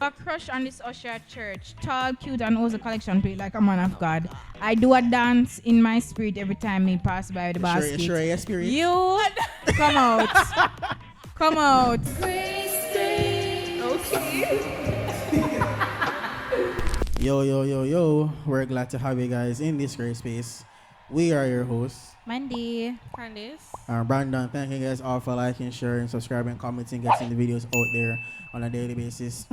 A crush on this Usher at church. Tall, cute, and also collection plate like a man of God. I do a dance in my spirit every time he pass by the You basket. sure, your spirit? You come out. Come out. Yo. We're glad to have you guys in this great space. We are your hosts. Mandy. Candace. Brandon, thank you guys all for liking, sharing, subscribing, commenting, getting the videos out there on a daily basis.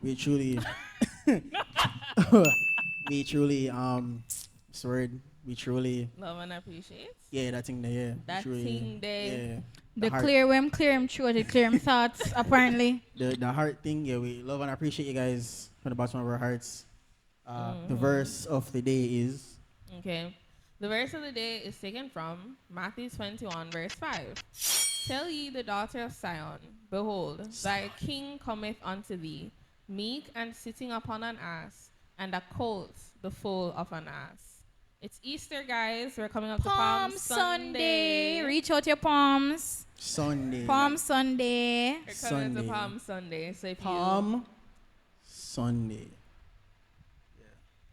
we truly, we truly, word, we truly, Love and appreciate. yeah, that thing there, yeah. That truly, thing there. yeah. The heart, clear him throat, clear him thoughts, apparently. the heart thing, yeah, we love and appreciate you guys from the bottom of our hearts. The verse of the day is. Okay. The verse of the day is taken from Matthew 21, verse 5. Tell ye the daughter of Sion, behold, thy king cometh unto thee, meek and sitting upon an ass, and a colt, the foal of an ass. It's Easter, guys. We're coming up to Palm Sunday. Reach out your palms. Sunday. Palm Sunday. We're coming Sunday. to Palm Sunday. So if Palm Sunday.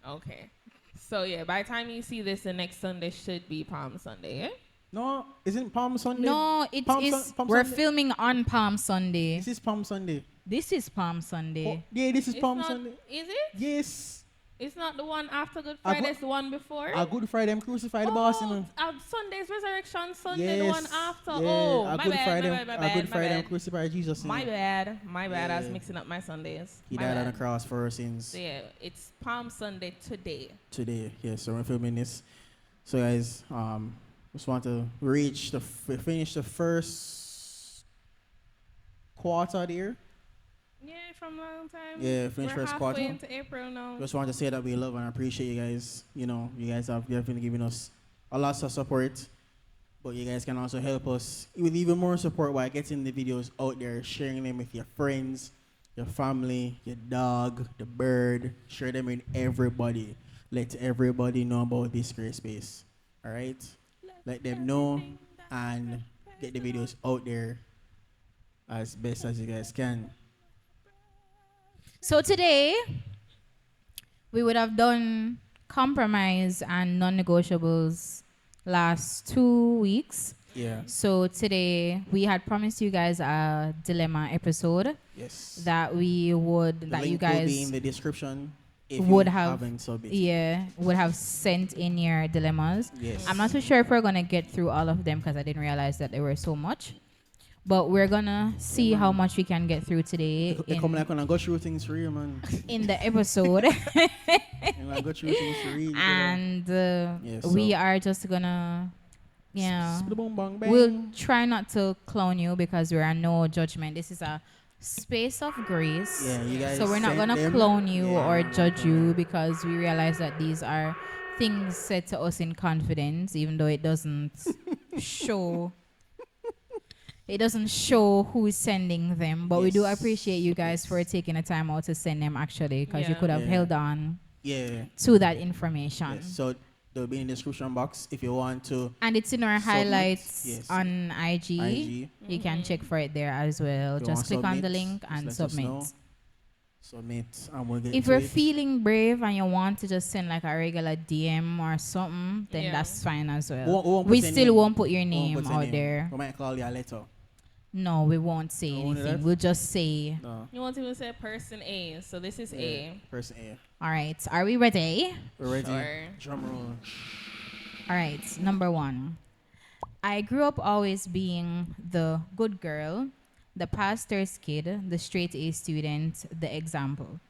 Okay. So yeah, by the time you see this, the next Sunday should be Palm Sunday, eh? No, isn't Palm Sunday? No, it Palm is. Palm We're Sunday? filming on Palm Sunday. This is Palm Sunday. This is Palm Sunday. Oh, yeah, this is It's Palm not, Sunday. is it? Yes. It's not the one after Good I Friday, go- it's the one before? A Good Friday, I'm crucified the boss, you know. Sunday's Resurrection Sunday, Yes. the one after. Yeah, Oh, a my Good bad, Friday, my bad, my a bad, Good my Friday, I'm bad. crucified Jesus. You My know. bad, I was Yeah. mixing up my Sundays. He My died on bad. the cross for our sins. So yeah, it's Palm Sunday today. Today. Yeah, so we're filming this. So guys, just want to finish the first quarter of the year. Yeah, from a long time. Yeah, finish We're first halfway quarter. into April now. Just want to say that we love and appreciate you guys. You know, you guys have definitely given us a lot of support. But you guys can also help us with even more support by getting the videos out there, sharing them with your friends, your family, your dog, the bird. Share them with everybody. Let everybody know about this great space. All right? Let them know and get the videos out there as best as you guys can. So today, we would have done compromise and non-negotiables last 2 weeks. Yeah. So today, we had promised you guys a dilemma episode Yes. that we would, The that you link will be guys in the description if would you have, haven't submitted. would have sent in your dilemmas. Yes. I'm not too sure if we're gonna get through all of them because I didn't realize that there were so much. But we're gonna see how much we can get through today They come like when I go through things for you, man. in the episode. And I go through things for you. And Yeah, we so- are just gonna, Boom, bang, bang. we'll try not to clown you because we're on no judgment. This is a space of grace. Yeah, you guys So we're not sent gonna them. clown you Yeah, or no, judge no. you because we realize that these are things said to us in confidence, even though it doesn't show. It doesn't show who is sending them, but we do Yes. appreciate you guys for taking the time out to send them actually, because you Yeah. could have Yeah. held on Yeah. to that information. Yes. So they'll be in the description box if you want to. And it's in our Submit. highlights Yes. on IG. IG. You can check for it there as well. If you Just want click on the submit, link just and let us submit. know. Submit and we'll get If to you're it. feeling brave and you want to just send like a regular DM or something, then Yeah. that's fine as well. Won't We put your still name. won't put your Won't name put your out name. there. We might call you a letter. No, we won't say You won't do anything. that? We'll just say, No. You want to say person A, so this is A. Person A. all right, are we ready? We're ready. Sure. Drum roll. All right, number one. I grew up always being the good girl, the pastor's kid, the straight A student, the example.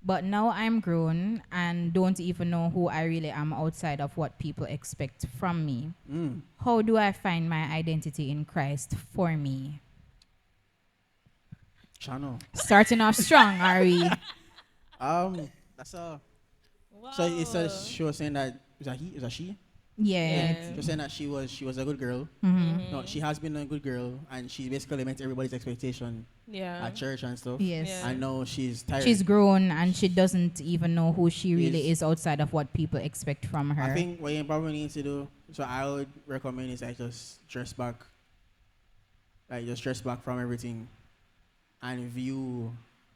But now I'm grown and don't even know who I really am outside of what people expect from me. How do I find my identity in Christ for me? Channel. Starting off strong, are we? That's a. So it says she was saying that is that he? Is that she? Yeah. Yeah. She was saying that she was a good girl. Mm-hmm. No, she has been a good girl, and she basically met everybody's expectation Yeah. at church and stuff. Yes. Yeah. I know she's tired. She's grown and she doesn't even know who she really Yes. is outside of what people expect from her. I think what you probably need to do, so I would recommend is like just dress back from everything, and view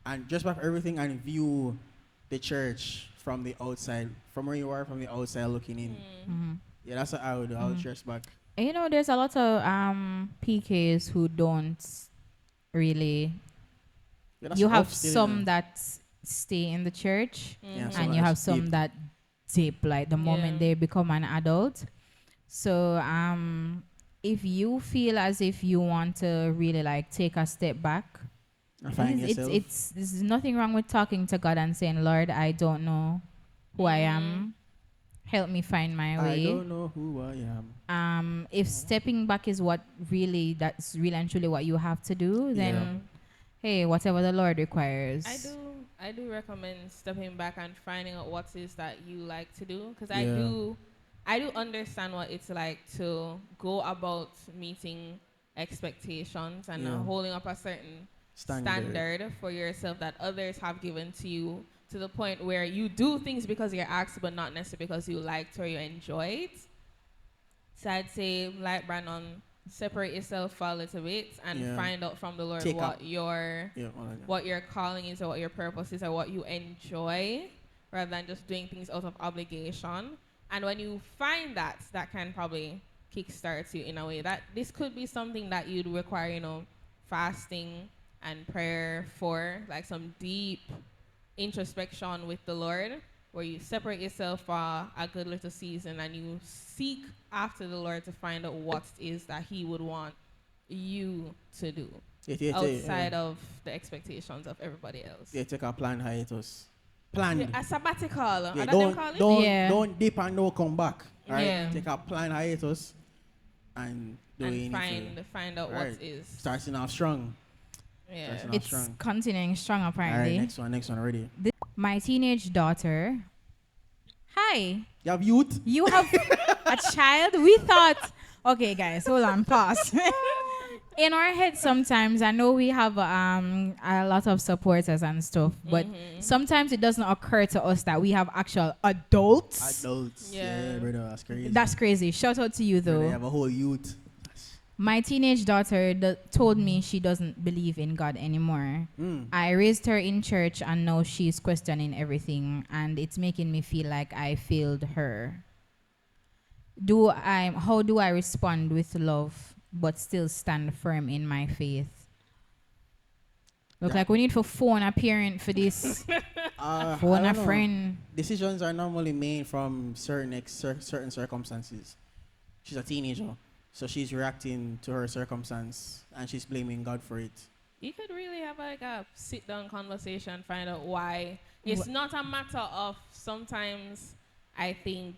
and just back everything and view the church from the outside, from where you are, from the outside looking in. Mm-hmm. Yeah, that's what I would do. I would dress back. And you know, there's a lot of PKs who don't really. Yeah, that's You have rough still, you know. some that stay in the church, Yeah, Mm-hmm. some and you are have some deep. that dip like the moment Yeah. they become an adult. So if you feel as if you want to really like take a step back, And find yourself. there's nothing wrong with talking to God and saying, Lord, I don't know who I Mm-hmm. am. Help me find my I way. don't know who I am. If stepping back is what really that's really and truly what you have to do, Yeah. then hey, whatever the Lord requires. I do recommend stepping back and finding out what is that you like to do, because Yeah. I do understand what it's like to go about meeting expectations and Yeah. holding up a certain Standard. standard for yourself that others have given to you, to the point where you do things because you're asked but not necessarily because you liked or you enjoyed. So I'd say, like Brandon, separate yourself for a little bit and Yeah. find out from the Lord Take up. what your Yeah. All of that. what your calling is, or what your purpose is, or what you enjoy, rather than just doing things out of obligation. And when you find that, that can probably kickstart you in a way that this could be something that you'd require, fasting and prayer for, like some deep introspection with the Lord, where you separate yourself for a good little season and you seek after the Lord to find out what it is that He would want you to do outside of the expectations of everybody else. Yeah, take a planned hiatus. Yeah, Planned. a sabbatical. Yeah, Are that them call it? Yeah. don't dip and don't come back. All right, Yeah. take a planned hiatus and do what you And need to. find out Right. what is. Starting off strong. Yeah. Starting off It's strong. continuing strong All right, apparently. next one, ready. My teenage daughter. Hi, You have youth. you have a child? We thought. Okay, guys, hold on, pause. In our head, sometimes I know we have a lot of supporters and stuff, but sometimes it doesn't occur to us that we have actual adults. Adults. Yeah. Yeah, brother, that's crazy. That's crazy. Shout out to you Brother, though. you have a whole youth. My teenage daughter told me she doesn't believe in God anymore. Mm. I raised her in church and now she's questioning everything and it's making me feel like I failed her. How do I respond with love but still stand firm in my faith? Look Yeah. like we need to phone a parent for this. Phone I a don't know. friend. Decisions are normally made from certain circumstances. She's a teenager, so she's reacting to her circumstance and she's blaming God for it. You could really have like a sit down conversation, find out why. It's not a matter of, sometimes I think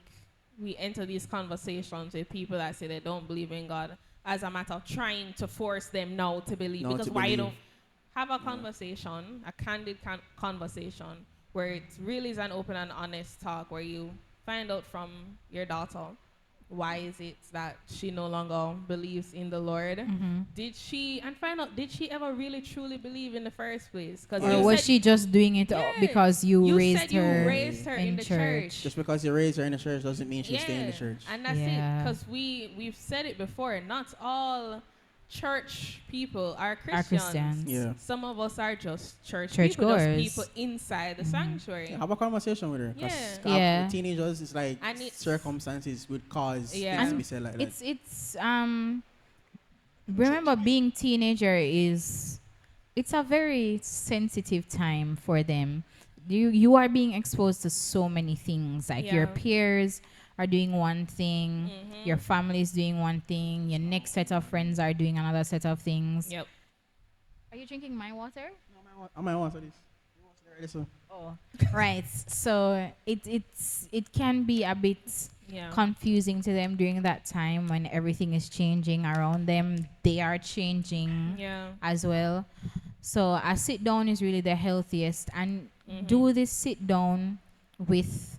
we enter these conversations with people that say they don't believe in God as a matter of trying to force them now to believe. Now Because to why you believe. don't have a conversation, a candid conversation, where it really is an open and honest talk, where you find out from your daughter, why is it that she no longer believes in the Lord? Find out, did she ever really truly believe in the first place? Because Or was she just doing it because you raised said you her raised her in the church. Just because you raise her in the church doesn't mean she'll stay in the church. And that's it. Yeah. Because we've said it before. Not all church people are Christians. Christians. Yeah. Some of us are just church Church people, just goers. people inside the sanctuary. Yeah, have a conversation with her. 'Cause Yeah. Yeah. with teenagers, it's like And it's- circumstances would cause Yeah. things to And be said like that. It's remember being teenager is it's a very sensitive time for them. You are being exposed to so many things, like your Yeah. peers are doing one thing, your family is doing one thing, your next set of friends are doing another set of things. Yep. Are you drinking my water? I might want this. You want to ready, so? Oh, right. So it can be a bit Yeah. confusing to them during that time when everything is changing around them. They are changing Yeah. as well. So a sit down is really the healthiest, and Mm-hmm. do this sit down with,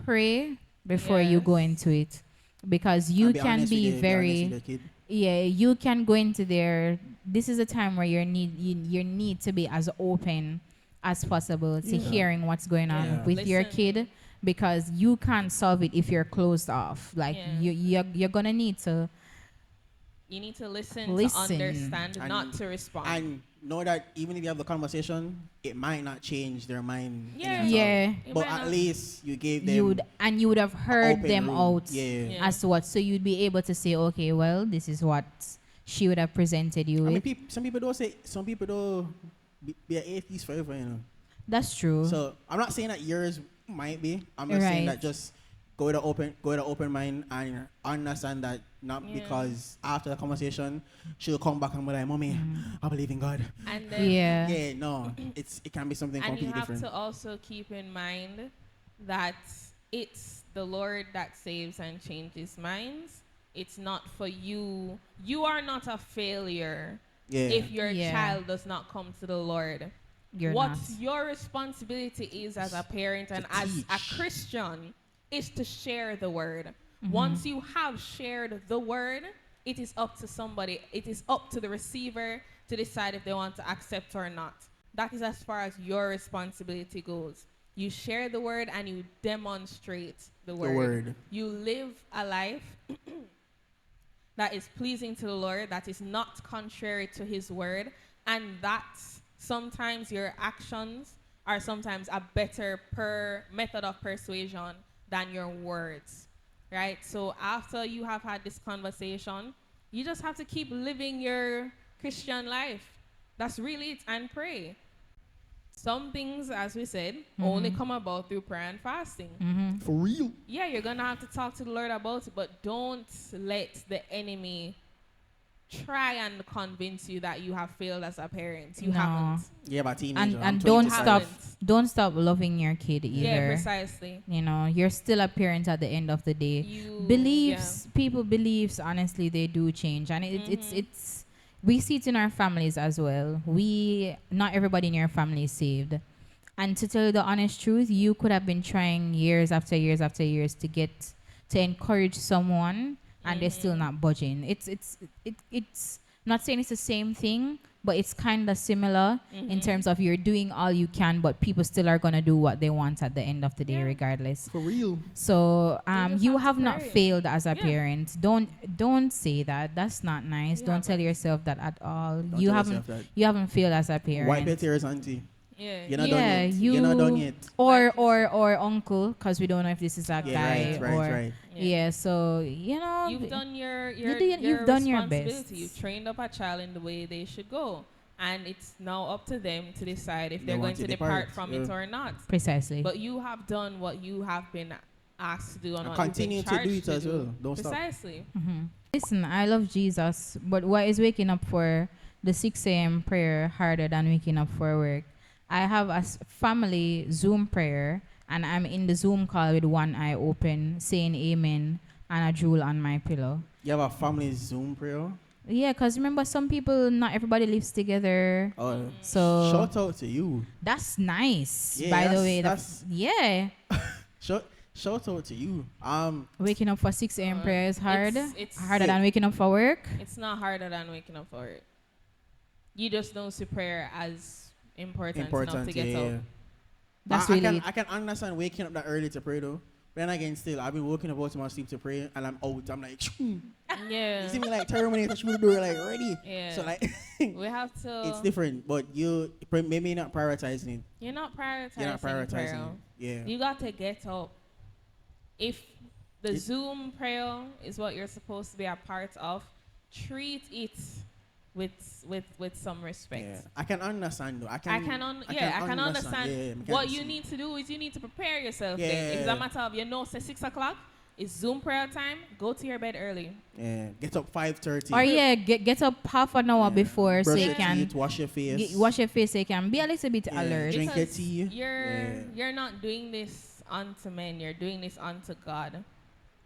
pray before you go Yes. into it, because you And be can honest be with the- honest very with the kid. yeah, you can go into there. This is a time where you need to be as open as possible to Yeah. hearing what's going on Yeah. with your Listen. kid, because you can't solve it if you're closed off. Like Yeah. you're gonna need to You need to listen. Listen. To understand, And- not to respond. And know that even if you have the conversation, it might not change their mind any Yeah. at all. Yeah. It But might at not- least you gave You them would have heard open them room. out Yeah. Yeah. as to what, so you'd be able to say, okay, well, this is what she would have presented you I mean, with. some people don't say, some people don't be an atheist forever, you know. That's true. So I'm not saying that yours might be. I'm just saying Right. that just go with an open mind and understand that not Yeah. because after the conversation she'll come back and be like, "Mommy, I believe in God." And then Yeah. Yeah, no, it can be something and you completely have different. to also keep in mind that it's the Lord that saves and changes minds. It's not for you. You are not a failure Yeah, if your Yeah. child does not come to the Lord. You're What not. your responsibility is as a parent and To as a teach. Christian is to share the word. Mm-hmm. Once you have shared the word, it is up to somebody, it is up to the receiver to decide if they want to accept or not. That is as far as your responsibility goes. You share the word and you demonstrate the the word. word. You live a life that is pleasing to the Lord, that is not contrary to his word, and that sometimes your actions are sometimes a better method of persuasion than your words, right? So after you have had this conversation, you just have to keep living your Christian life. That's really it, and pray. Some things, as we said, only come about through prayer and fasting. Mm-hmm. For real. Yeah, you're gonna have to talk to the Lord about it, but don't let the enemy try and convince you that you have failed as a parent. You No. haven't. Yeah, but teenager. I'm And 25. don't stop loving your kid either. Yeah, precisely. You know, you're still a parent at the end of the day. You Beliefs, people beliefs, honestly, they do change, and it's we see it in our families as well. Not everybody in your family is saved, and to tell you the honest truth, you could have been trying years after years after years to encourage someone, and they're still not budging. It's not saying it's the same thing, but it's kind of similar in terms of you're doing all you can, but people still are gonna do what they want at the end of the day, Yeah. regardless. For real. So just you have to have not pray. failed as a Yeah. parent. Don't say that. That's not nice. You Don't tell haven't. yourself that at all. Don't You tell haven't yourself that. you haven't failed as a Wipe your parent. tears, auntie. Yeah. You're not Yeah, done yet. You're not done yet. or uncle, because we don't know if this is a Yeah, guy right. or yeah. So you know, You've done your you've done your responsibility. best. You've trained up a child in the way they should go. And it's now up to them to decide if They they're going want to to depart depart, from yeah. it or not. Precisely. But you have done what you have been asked to do and And what you've continue been to do charged it as do. well. Don't stop. Precisely. Listen, I love Jesus, but why is waking up for the 6 a.m. prayer harder than waking up for work? I have a family Zoom prayer, and I'm in the Zoom call with one eye open, saying amen, and a drool on my pillow. You have a family Zoom prayer. Yeah, because remember, some people, not everybody lives together. Oh, So shout out to you. that's nice, Yeah, by the that's- way. that's- Yeah. Shout out to you. Waking up for 6 a.m. prayer is hard. it's- Harder than waking up for work. It's not harder than waking up for it. You just don't see prayer as important enough to get up. That's I really I can understand waking up that early to pray though. But then again, still, I've been waking up out of my sleep to pray, and I'm out. I'm like, you Yeah. see me like Terminator through the door, like ready. Yeah. So like, We have to. it's different. But you maybe not prioritizing it. You're not prioritizing. You're not prioritizing prayer. it. Yeah. You got to get up. If the It- Zoom prayer is what you're supposed to be a part of, treat it with some respect. Yeah. I can understand though. I I can can understand. understand. Yeah, I What can you see. need to do is you need to prepare yourself. Yeah. Then. If it's a matter of say 6 o'clock, it's Zoom prayer time. Go to your bed early. Yeah. Get up 5:30. or yeah, get up half an hour before so Brush you your can teeth, wash your face. wash your face so you can be a little bit Yeah. alert. Drink your Because tea. You're Yeah. you're not doing this unto men. You're doing this unto God.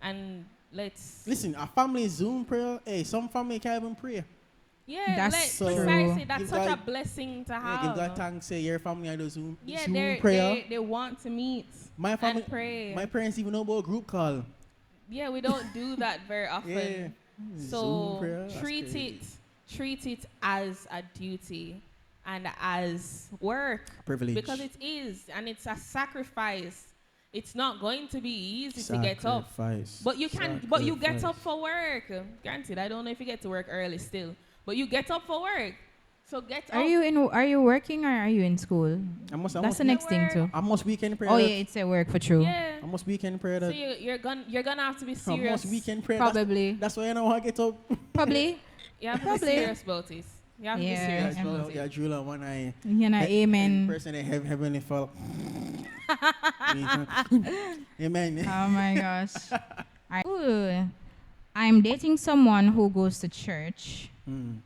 And let's Listen, a family Zoom prayer. Hey, some family can't even pray. That's so precisely. true. That's Give such God- a blessing to Yeah, have. give God thanks. Say your family I do Zoom. Yeah, Zoom they prayer. they want to meet My family. and pray. My parents even know about group call. Yeah, we don't do that very often. Yeah. Zoom So prayer, that's treat crazy. it as a duty and as work Privilege. because it is, and it's a sacrifice. It's not going to be easy to get up, Sacrifice. but you get Sacrifice. up for work. Granted, I don't know if you get to work early still, but you get up for work. So get Are up. you in? Are you working or are you in school? I That's must, the next thing work. too. I must weekend prayer. Oh That, yeah, it's a work for true. Yeah. I must weekend prayer So that. you're gonna have to be I serious. must weekend prayer. Probably. That's why I know how to get up. Probably. You have to be Probably. serious about this. You have to be Yeah. serious Yeah, about yeah, it. Drew on one eye. You know, And amen. person that have heavenly fall. Amen. Oh my gosh. Ooh, I'm dating someone who goes to church. Hmm.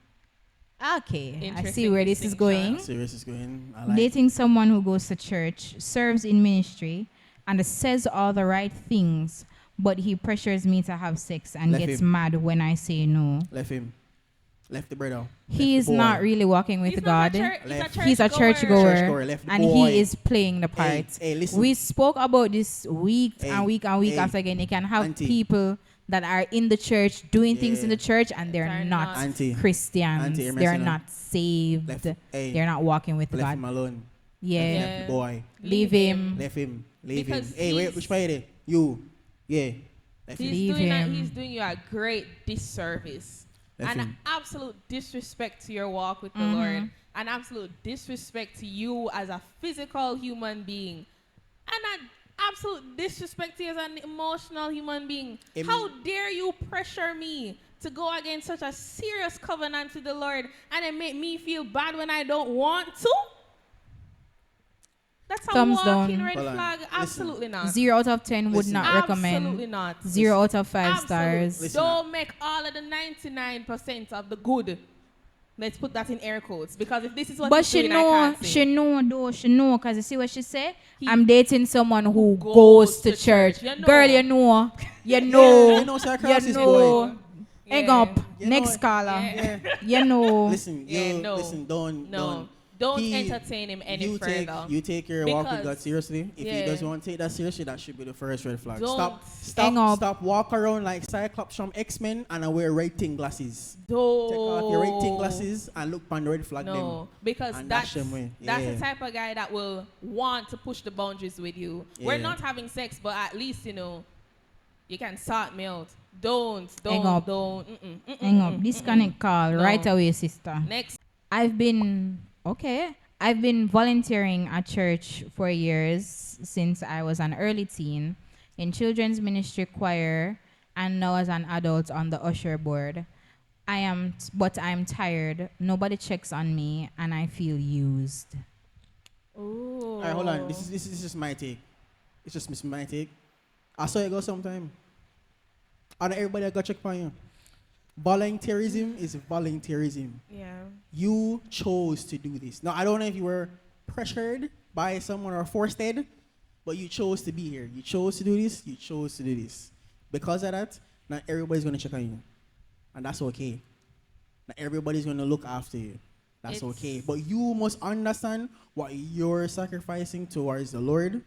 Okay, I see Interesting where this is distinction. going. Serious is going. I like. Dating someone who goes to church, serves in ministry, and says all the right things, but he pressures me to have sex and Left gets him. mad when I say no. Left him. Left the brother. He left is the boy. not really walking with He's God. not a church. Left. He's a churchgoer, Churchgoer, left the and boy. he is playing the part. Hey, listen. We spoke about this week Hey, and week and week hey, after again. You can have auntie. people that are in the church doing things in Yeah. the church and they're They're not not. Auntie. Christians. Auntie, you're They're messing up. not saved. Left. Hey. They're not walking with Left God. him alone. Yeah. Left the boy. Leave him. Left him. Leave Because him. Hey, wait, he's- which Friday? You. Yeah. Left him. Leave him. He's doing you a great disservice. Left An him. absolute disrespect to your walk with the Mhm. Lord. An absolute disrespect to you as a physical human being. And an absolute disrespect to you as an emotional human being. Em- How dare you pressure me to go against such a serious covenant with the Lord and then make me feel bad when I don't want to? That's a Thumbs walking down. red Hold on. flag. Listen. Absolutely not. 0 out of 10 would Listen. not Absolutely recommend. not. 0 out of 5 Absolutely. stars. Listen. Don't make all of the 99% of the good. Let's put that in air quotes because if this is what But he's she doing, I know, can't say. she know though, she know, cause you see what she say? He- I'm dating someone who goes goes to to church. church. You know. Girl, you know, Yeah, you know, know, sir, you cross this boy. know. Hang Yeah. up, You next know- caller. Yeah. You know. Listen, Yeah, you no. listen, don't Don't He- entertain him any you further. take your walk with Because- God seriously. If he yeah. doesn't want to take that seriously, that should be the first red flag. Don't. Hang up. Stop walk around like Cyclops from X-Men and I wear rating glasses. Don't. Take off your rating glasses and look on the red flag them. No, because and that's dash them away. that's Yeah. the type of guy that will want to push the boundaries with you. We're Yeah. not having sex, but at least you can sort me out. Don't. Hang up. Hang up. Disconnect call No. right away, sister. Next. I've been volunteering at church for years since I was an early teen in children's ministry choir and now as an adult on the usher board. But I'm tired. Nobody checks on me and I feel used. Ooh. All right, hold on. This is just my take. It's just my take. I saw it go sometime. And everybody got check on you. Volunteerism is volunteerism. Yeah. You chose to do this. Now, I don't know if you were pressured by someone or forced, but you chose to be here. You chose to do this. You chose to do this. Because of that, not everybody's going to check on you. And that's okay. Not everybody's going to look after you. That's It's- okay. But you must understand what you're sacrificing towards the Lord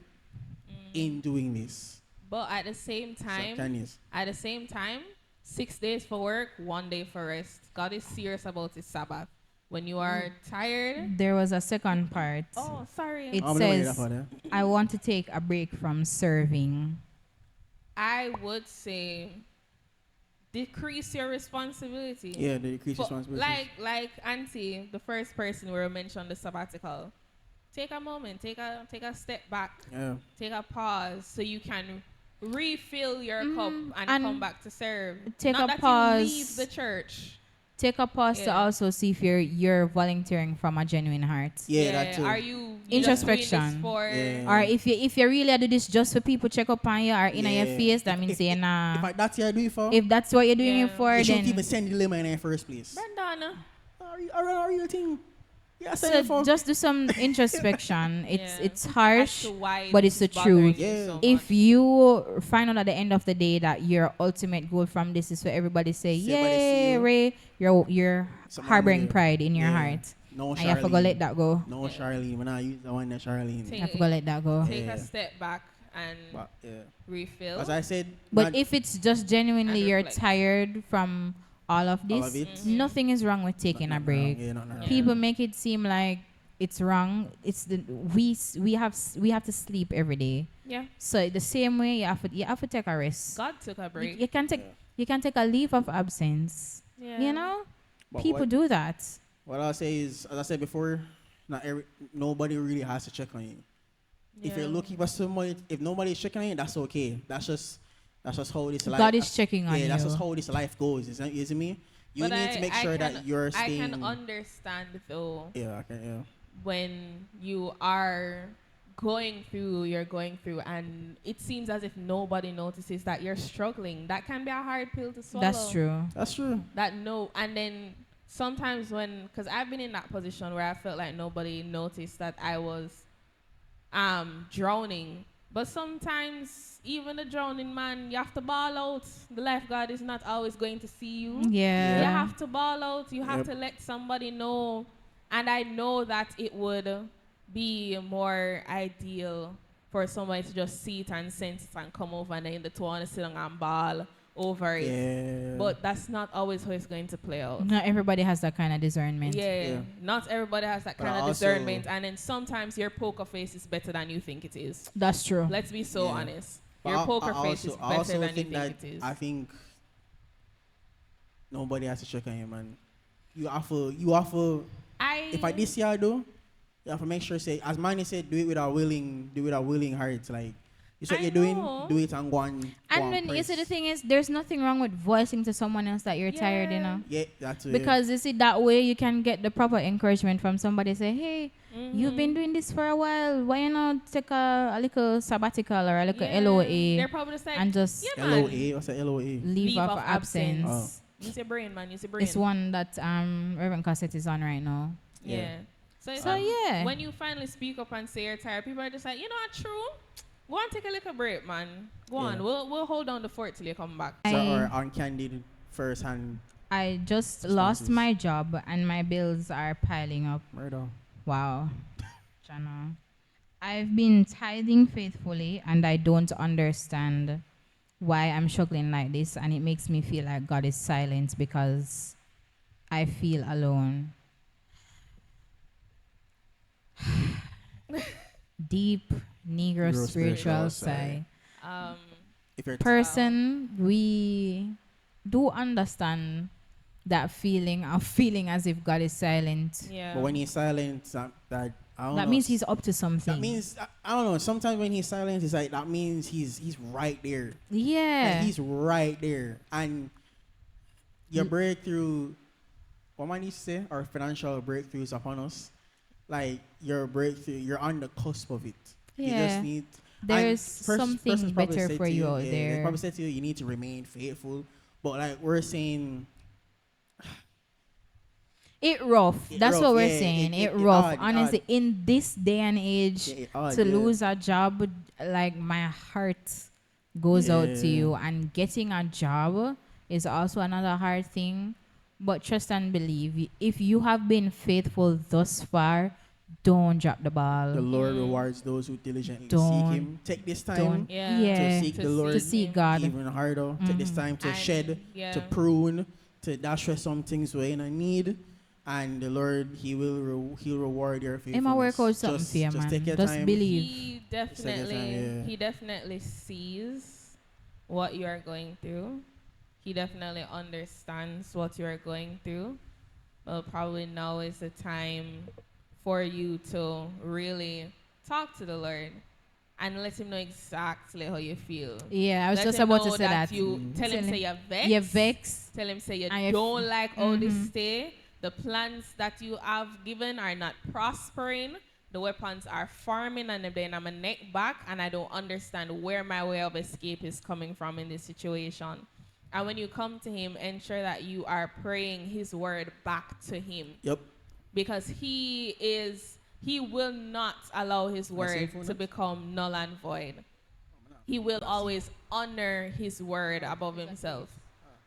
in doing this. But at the same So, time, Candace. 6 days for work, 1 day for rest. God is serious about his Sabbath. When you are tired. There was a second part. Oh, sorry. It I'm gonna read says, that part, eh? I want to take a break from serving. I would say decrease your responsibility. Yeah, the increased But responsibility. like Auntie, the first person we mentioned the sabbatical. Take a moment, take a step back, Yeah. take a pause so you can refill your cup and and come back to serve. take Not a that pause. You leave the church. Take a pause to Yeah. also see if you're volunteering from a genuine heart. Yeah, that too. Are you Introspection. just doing this for Yeah. Or if you really do this just for people check up on you or in Yeah. your face, that means If- you're If nah. that's what you do it for, If that's what you're doing Yeah. it for, you shouldn't then even send the lemon in the first place. Brandon? Are you a thing? Yeah, send it so for. just do some introspection. Yeah. It's As harsh. to why but this it's the is bothering truth. you Yeah. so If much. you find out at the end of the day that your ultimate goal from this is for everybody to say, Everybody see "Yay, you." Ray," you're Someone harboring will. pride in your Yeah. heart. No, And you have to go let that go. No, Charlene. When I use the one that Charlene. You have to go let that go. take Yeah. a step back and But, yeah. refill. As I said, But not- if it's just genuinely And you're reflect. tired from all of this, of it, nothing is wrong with taking a nothing break. wrong. Yeah, nothing wrong. Yeah. People make it seem like it's wrong. It's the we have to sleep every day. Yeah. So the same way you have to take a rest. God took a You, break. you can take a leave of absence. Yeah. You know, But people what- do that. What I'll say is, as I said before, not every nobody really has to check on you. If you're Yeah. looking for somebody, if nobody's checking on you, that's okay. That's just how this life. God is checking on Yeah, that's just you. how this life goes. Isn't me? You But need to make sure that you're I can staying. understand though Yeah, okay, yeah. when you are you're going through, and it seems as if nobody notices that you're struggling. That can be a hard pill to That's swallow. true. That's true. That no, and then sometimes because I've been in that position where I felt like nobody noticed that I was drowning. But sometimes even the drowning man, you have to bawl out. The lifeguard is not always going to see you. You Yeah. have to ball out. You have Yep. to let somebody know. And I know that it would be more ideal for somebody to just see it and sense it and come over and then the two want to sit down and ball over it. Yeah. But that's not always how it's going to play out. Not everybody has that kind of discernment. Yeah, Yeah. not everybody has that But kind I of also- discernment. And then sometimes your poker face is better than you think it is. That's true. Let's be so Yeah. honest. But Your I- poker I face also- is I better also than you think think that it is. I think nobody has to check on you, man. You offer. If I this year though, you have to make sure say, as Manny said, do it with a willing heart. Like it's what I you're doing, know. do it and go on. And when you see the thing is, there's nothing wrong with voicing to someone else that you're tired, you Yeah. know. Yeah, that's it. Because you see that way you can get the proper encouragement from somebody. Say, hey, you've been doing this for a while. Why you not take a little sabbatical or a little They're LOA probably just like, and just yeah, man. LOA. What's that LOA? leave off absence? Oh. Use your brain, man. Use your brain. It's one that Reverend Cassette is on right now. Yeah. Yeah. So, yeah. When you finally speak up and say you're tired, people are just like, you know what, true. Go and take a little break, man. Go on. Yeah. We'll hold down the fort till you come back. So, I- or on candid first hand I just lost Responses. my job and my bills are piling up. murder. Wow. Jana. I've been tithing faithfully and I don't understand why I'm struggling like this, and it makes me feel like God is silent because I feel alone. Deep Negro Negro spiritual spiritual sigh. Um, If you're Person, we do understand that feeling of feeling as if God is silent. yeah. but when he's silent, that I don't That know. means he's up to something. That means I don't know. Sometimes when he's silent, it's like that means he's right there. yeah. Like, he's right there, and your breakthrough. What man used to say? Our financial breakthroughs upon us. Like your breakthrough, you're on the cusp of it. You Yeah. just need. There's something persons probably better said for to you out They there. probably said to you, you need to remain faithful. But like we're saying, It rough. It That's rough, what we're yeah, saying. it It rough. odd, Honestly, in this day and age, yeah, it odd, to yeah. lose a job, like my heart goes out to Yeah. you. And getting a job is also another hard thing. But trust and believe. If you have been faithful thus far, don't drop the ball. The Lord rewards those who diligently Don't- seek Him. Take this time Don't. Yeah. Yeah. to seek the Lord To seek God. even harder. Take this time to And, shed, yeah. to prune, to dash with some things we're in a need. And the Lord, He'll reward your faithfulness. Emma work out something Just- for you, just man. take your Just time. believe. He definitely sees what you are going through. He definitely understands what you are going through. Well, probably now is the time for you to really talk to the Lord and let him know exactly how you feel. Yeah, I was Let just him about to know say that. You tell him Tell say him- you're vexed. You're vexed. Tell him say you And don't like how this Mhm. stay. The plans that you have given are not prospering. The weapons are farming and they're in my neck back, and I don't understand where my way of escape is coming from in this situation. And when you come to him, ensure that you are praying his word back to him, Yep. because he will not allow his word to become null and void. He will always honor his word above himself.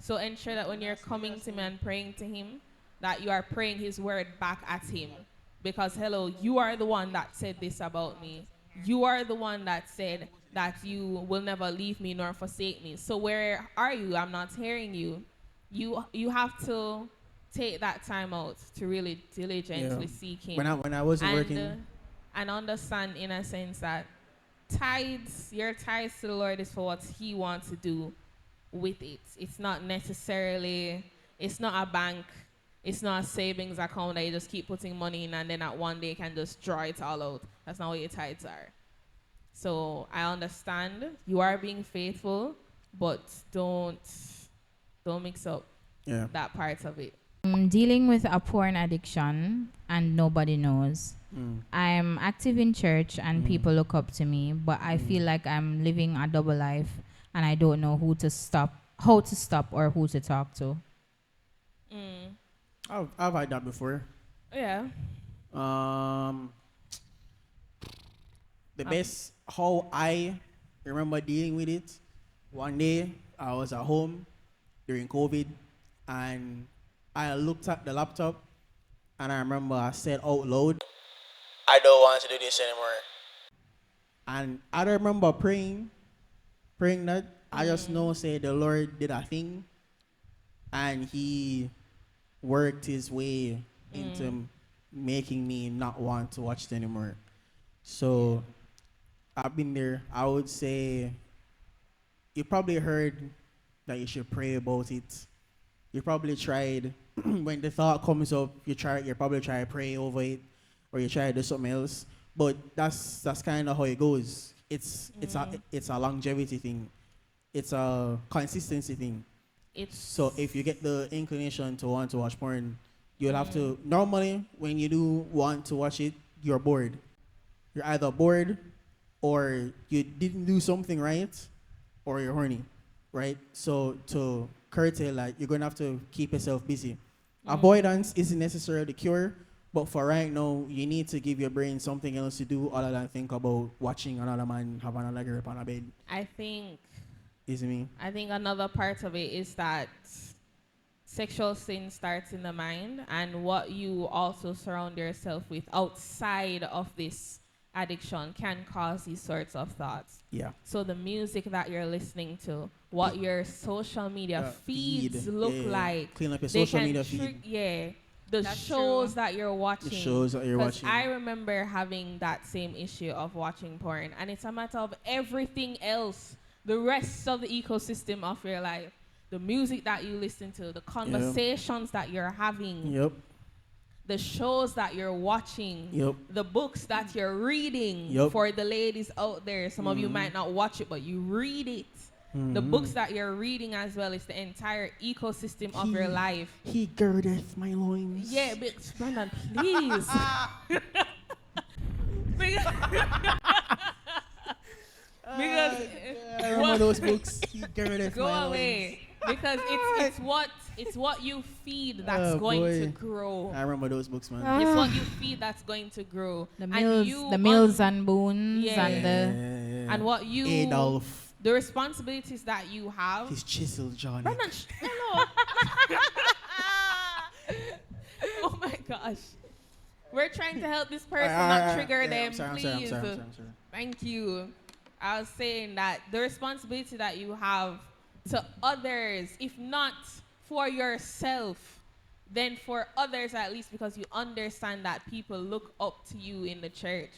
So ensure that when you're coming to him and praying to him, that you are praying his word back at him. Because, hello, you are the one that said this about me. You are the one that said that you will never leave me nor forsake me. So where are you? I'm not hearing you. You have to take that time out to really diligently Yeah. seek him. When I wasn't working, And understand in a sense that your tithes to the Lord is for what he wants to do with it. It's not necessarily, it's not a bank It's not a savings account that you just keep putting money in and then at one day you can just draw it all out. That's not what your tithes are. So I understand you are being faithful, but don't mix up Yeah. that part of it. Dealing with a porn addiction and nobody knows. Mm. I'm active in church and people look up to me, but I feel like I'm living a double life and I don't know how to stop or who to talk to. Mm. I've had that before. Yeah. Um, the best how I remember dealing with it. One day I was at home during COVID, and I looked at the laptop, and I remember I said out loud, "I don't want to do this anymore." And I don't remember praying that. I just know say the Lord did a thing, and He worked His way into making me not want to watch it anymore. So I've been there. I would say you probably heard that you should pray about it. You probably tried when the thought comes up, you probably try to pray over it or you try to do something else. But that's kind of how it goes. It's a longevity thing. It's a consistency thing. It's So if you get the inclination to want to watch porn, you'll have to normally when you do want to watch it, you're bored. You're either bored or you didn't do something right or you're horny, right? So to curtail that, you're gonna have to keep yourself busy. Avoidance isn't necessarily the cure, but for right now, you need to give your brain something else to do other than think about watching another man have another girl on a bed. I think Is it me? I think another part of it is that sexual sin starts in the mind, and what you also surround yourself with outside of this addiction can cause these sorts of thoughts. Yeah. So the music that you're listening to, what your social media feeds feed. look Yeah. like, Clean up your they social can media feed. yeah, the That's shows true. that you're watching. The shows that you're Because watching. I remember having that same issue of watching porn, and it's a matter of everything else, the rest of the ecosystem of your life, the music that you listen to, the conversations that you're having, Yep. the shows that you're watching, Yep. the books that you're reading. Yep. For the ladies out there, some of you might not watch it, but you read it. The books that you're reading as well is the entire ecosystem of your life. He girdeth my loins. Yeah, but Brandon, please. because because I remember those books. He girdeth go my away. Because it's what you feed that's Oh, going to boy. grow. I remember those books, man. It's what you feed that's going to grow. The And Mills, you the Mills and Boons Yeah. and the and what you Adolf. the responsibilities that you have. His chisel, Johnny. Brandon, hello. Oh my gosh. We're trying to help this person not trigger them, please. I'm sorry. Thank you. I was saying that the responsibility that you have to others, if not for yourself, then for others at least, because you understand that people look up to you in the church.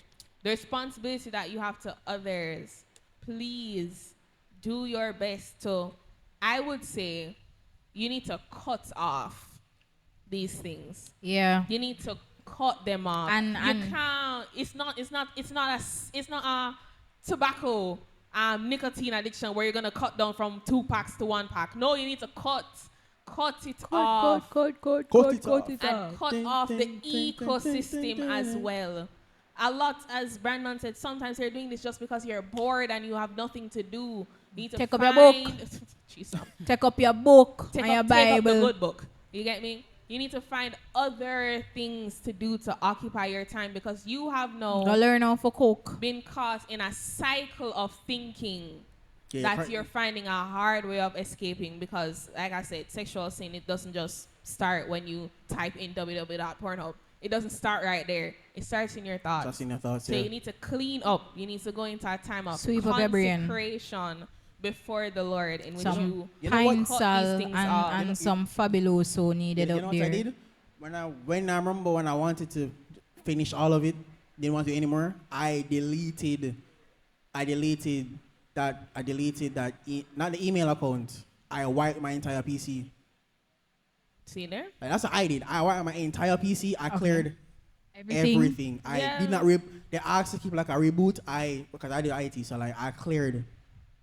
The responsibility that you have to others, please do your best to, I would say, you need to cut off these things. yeah. You need to cut them off. And- you and- can't. It's not a tobacco nicotine addiction where you're gonna cut down from 2 packs to 1 pack. No, you need to cut it off Cut it off. and cut Ding, off the ding, ding, ding, ecosystem ding, ding, as ding. well. A lot, as Brandon said, sometimes you're doing this just because you're bored and you have nothing to do. You need to Take up your book. Jesus. Take up your book Take and your up the Bible. good book. You get me? You need to find other things to do to occupy your time, because you have Go now learn how to cook. been caught in a cycle of thinking Yeah, that part- you're finding a hard way of escaping, because, like I said, sexual sin, it doesn't just start when you type in www.pornhub. It doesn't start right there. It starts in your thoughts. Just in your thoughts, So yeah. you need to clean up. You need to go into a time of Sweep up your brain. consecration before the Lord, in which Some You know what? pine cut sal these things off. and some fabuloso needed You out know what I there. did? When I remember when I wanted to finish all of it, didn't want to anymore. I deleted that not the email account. I wiped my entire PC. See there? Like, that's what I did. I wiped my entire PC. I Okay. cleared everything. I Yeah. did not they asked to keep like a reboot. Because I did IT, so like I cleared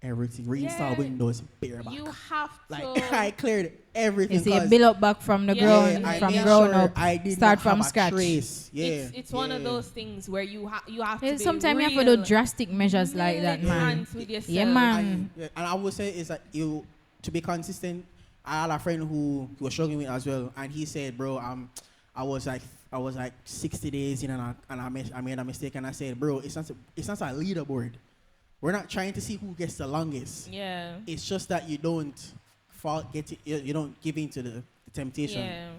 everything. Reinstall Yeah. Windows bareback. You have Like to. I cleared everything. You see, you 'cause build up back from the Yeah, ground, I from made ground sure up, I did start not from have a scratch. trace. Yeah, It's one of those things where you have to be Sometimes you have to real do drastic measures like that, man. militant with yourself. Yeah, man. And I would say is that you to be consistent. I had a friend who was struggling with as well, and he said, "Bro, I was like 60 days in, and I made a mistake, and I said, bro, it's not a leaderboard. We're not trying to see who gets the longest. Yeah. It's just that you don't you don't give in to the temptation. Yeah.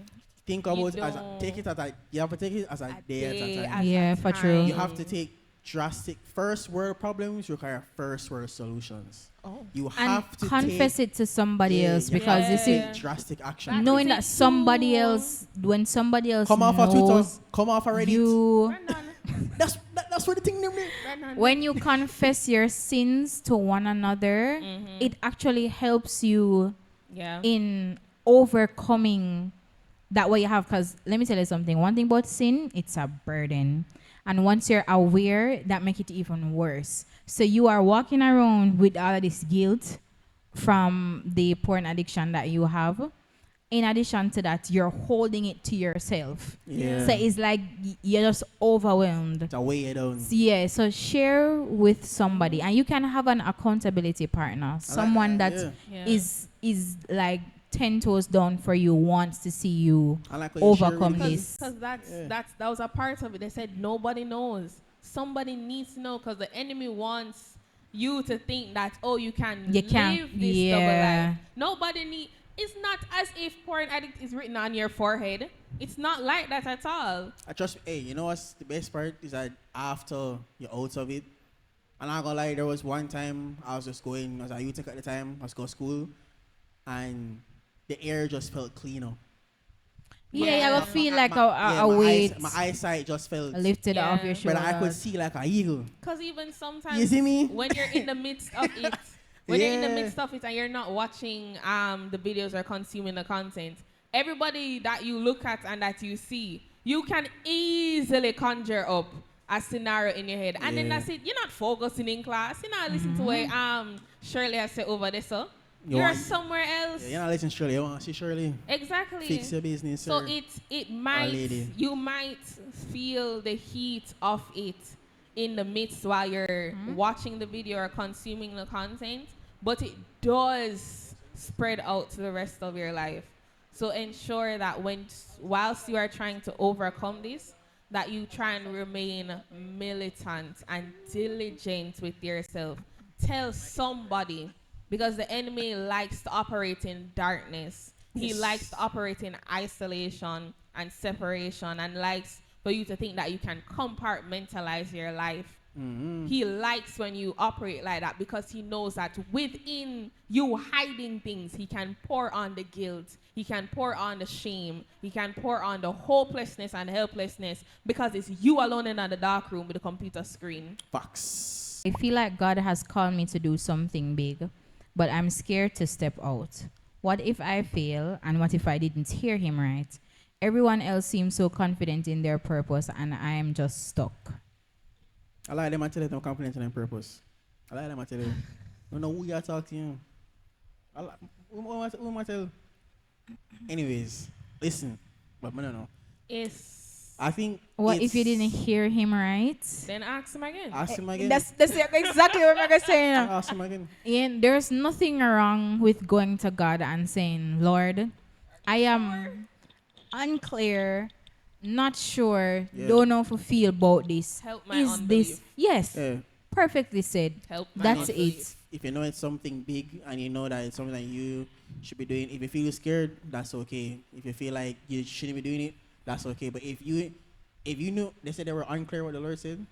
Think You about you have to take it as a day at a time. Yeah, for true. You have to take drastic first world problems require first world solutions. Oh. You And have to confess it to somebody else, you because have this to is take drastic action. That knowing could that take somebody two- else, when somebody else Come off of Twitter. knows Come off of Reddit. you, Brandon. That's what the thing them there. Brandon. when you confess your sins to one another, it actually helps you Yeah. in overcoming that what you have. Because let me tell you something, one thing about sin, it's a burden, and once you're aware, that make it even worse. So you are walking around with all of this guilt from the porn addiction that you have. In addition to that, you're holding it to yourself. Yeah. So it's like you're just overwhelmed. It's a way you down. Yeah, so share with somebody, and you can have an accountability partner, someone that Yeah. is like 10 toes down for you, wants to see you I like what you share overcome with me. this. Because that was a part of it. They said nobody knows. Somebody needs to know, because the enemy wants you to think that, oh, you can You can't- live this yeah. double life. Nobody need. It's not as if porn addict is written on your forehead. It's not like that at all. I trust. Hey, you know what's the best part is that after you're out of it, and I'm not gonna lie, there was one time I was just going. I was at UTech at the time. I was going to school, and the air just felt cleaner. Yeah, you will feel like Yeah, a my weight my eyesight just felt. lifted Yeah. off your But shoulders. I could see like an eagle. Because even sometimes, You see me? when you're in the midst of it, when you're in the Yeah. midst of it and you're not watching the videos or consuming the content, everybody that you look at and that you see, you can easily conjure up a scenario in your head. And then Yeah. that's it. You're not focusing in class. You're not listening to what Shirley has said over there, so. You You're want- somewhere else. Yeah, you're not listening to Shirley. You want to see Shirley? Exactly. Fix your business, So sir. it might, lady. you might feel the heat of it in the midst while you're watching the video or consuming the content, but it does spread out to the rest of your life. So ensure that whilst you are trying to overcome this, that you try and remain militant and diligent with yourself. Tell somebody, because the enemy likes to operate in darkness. He Yes. likes to operate in isolation and separation, and likes for you to think that you can compartmentalize your life. He likes when you operate like that, because he knows that within you hiding things, he can pour on the guilt, he can pour on the shame, he can pour on the hopelessness and helplessness, because it's you alone in the dark room with a computer screen. Facts. I feel like God has called me to do something big, but I'm scared to step out. What if I fail, and what if I didn't hear him right? Everyone else seems so confident in their purpose, and I am just stuck. I like them. I tell you, no confidence in their purpose. I like them. I tell you. I don't know who you talk to you. I like, who am I tell? Anyways, listen. But I don't know. Yes. I think. What if you it's- didn't hear him right? Then ask him again. Ask him again. That's exactly what I'm gonna say now. Ask him again. Ian, there's nothing wrong with going to God and saying, Lord, I am unclear, not sure, Yeah. don't know if I feel about this. Help my Is unbelief. this? Yes, Yeah. perfectly said. Help my That's unbelief. it. If you know it's something big and you know that it's something that you should be doing, if you feel scared, that's okay. If you feel like you shouldn't be doing it, that's okay. But if you knew, they said they were unclear what the Lord said.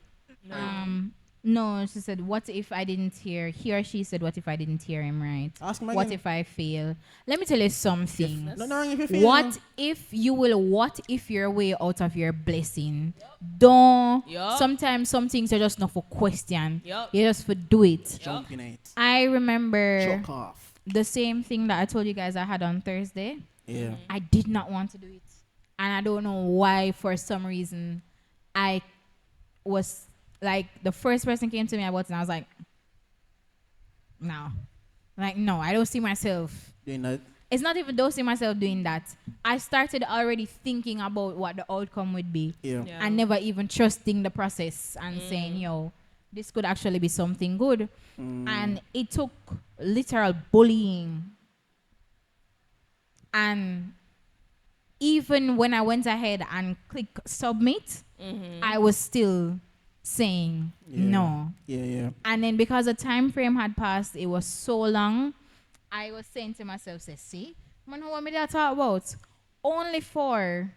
No. No, she said, what if I didn't hear? He or she said, what if I didn't hear him right? Ask him What again. if I fail? Let me tell you something. No, no, if you feel What if your way out of your blessing? Don't. Yup. Sometimes some things are just not for question. Yup. You just for do it. jump in it, I remember chuck off. the same thing that I told you guys I had on Thursday. Yeah. I did not want to do it. And I don't know why, for some reason, I was like, the first person came to me about it, and I was like, no. Like, no, I don't see myself. Doing that. It's not even don't see myself doing that. I started already thinking about what the outcome would be. Yeah. Yeah. And never even trusting the process and saying, yo, this could actually be something good. And it took literal bullying. And even when I went ahead and click submit, I was still saying Yeah. no. Yeah, yeah. And then because the time frame had passed, it was so long, I was saying to myself, say, see, man, who want me to talk about? Only for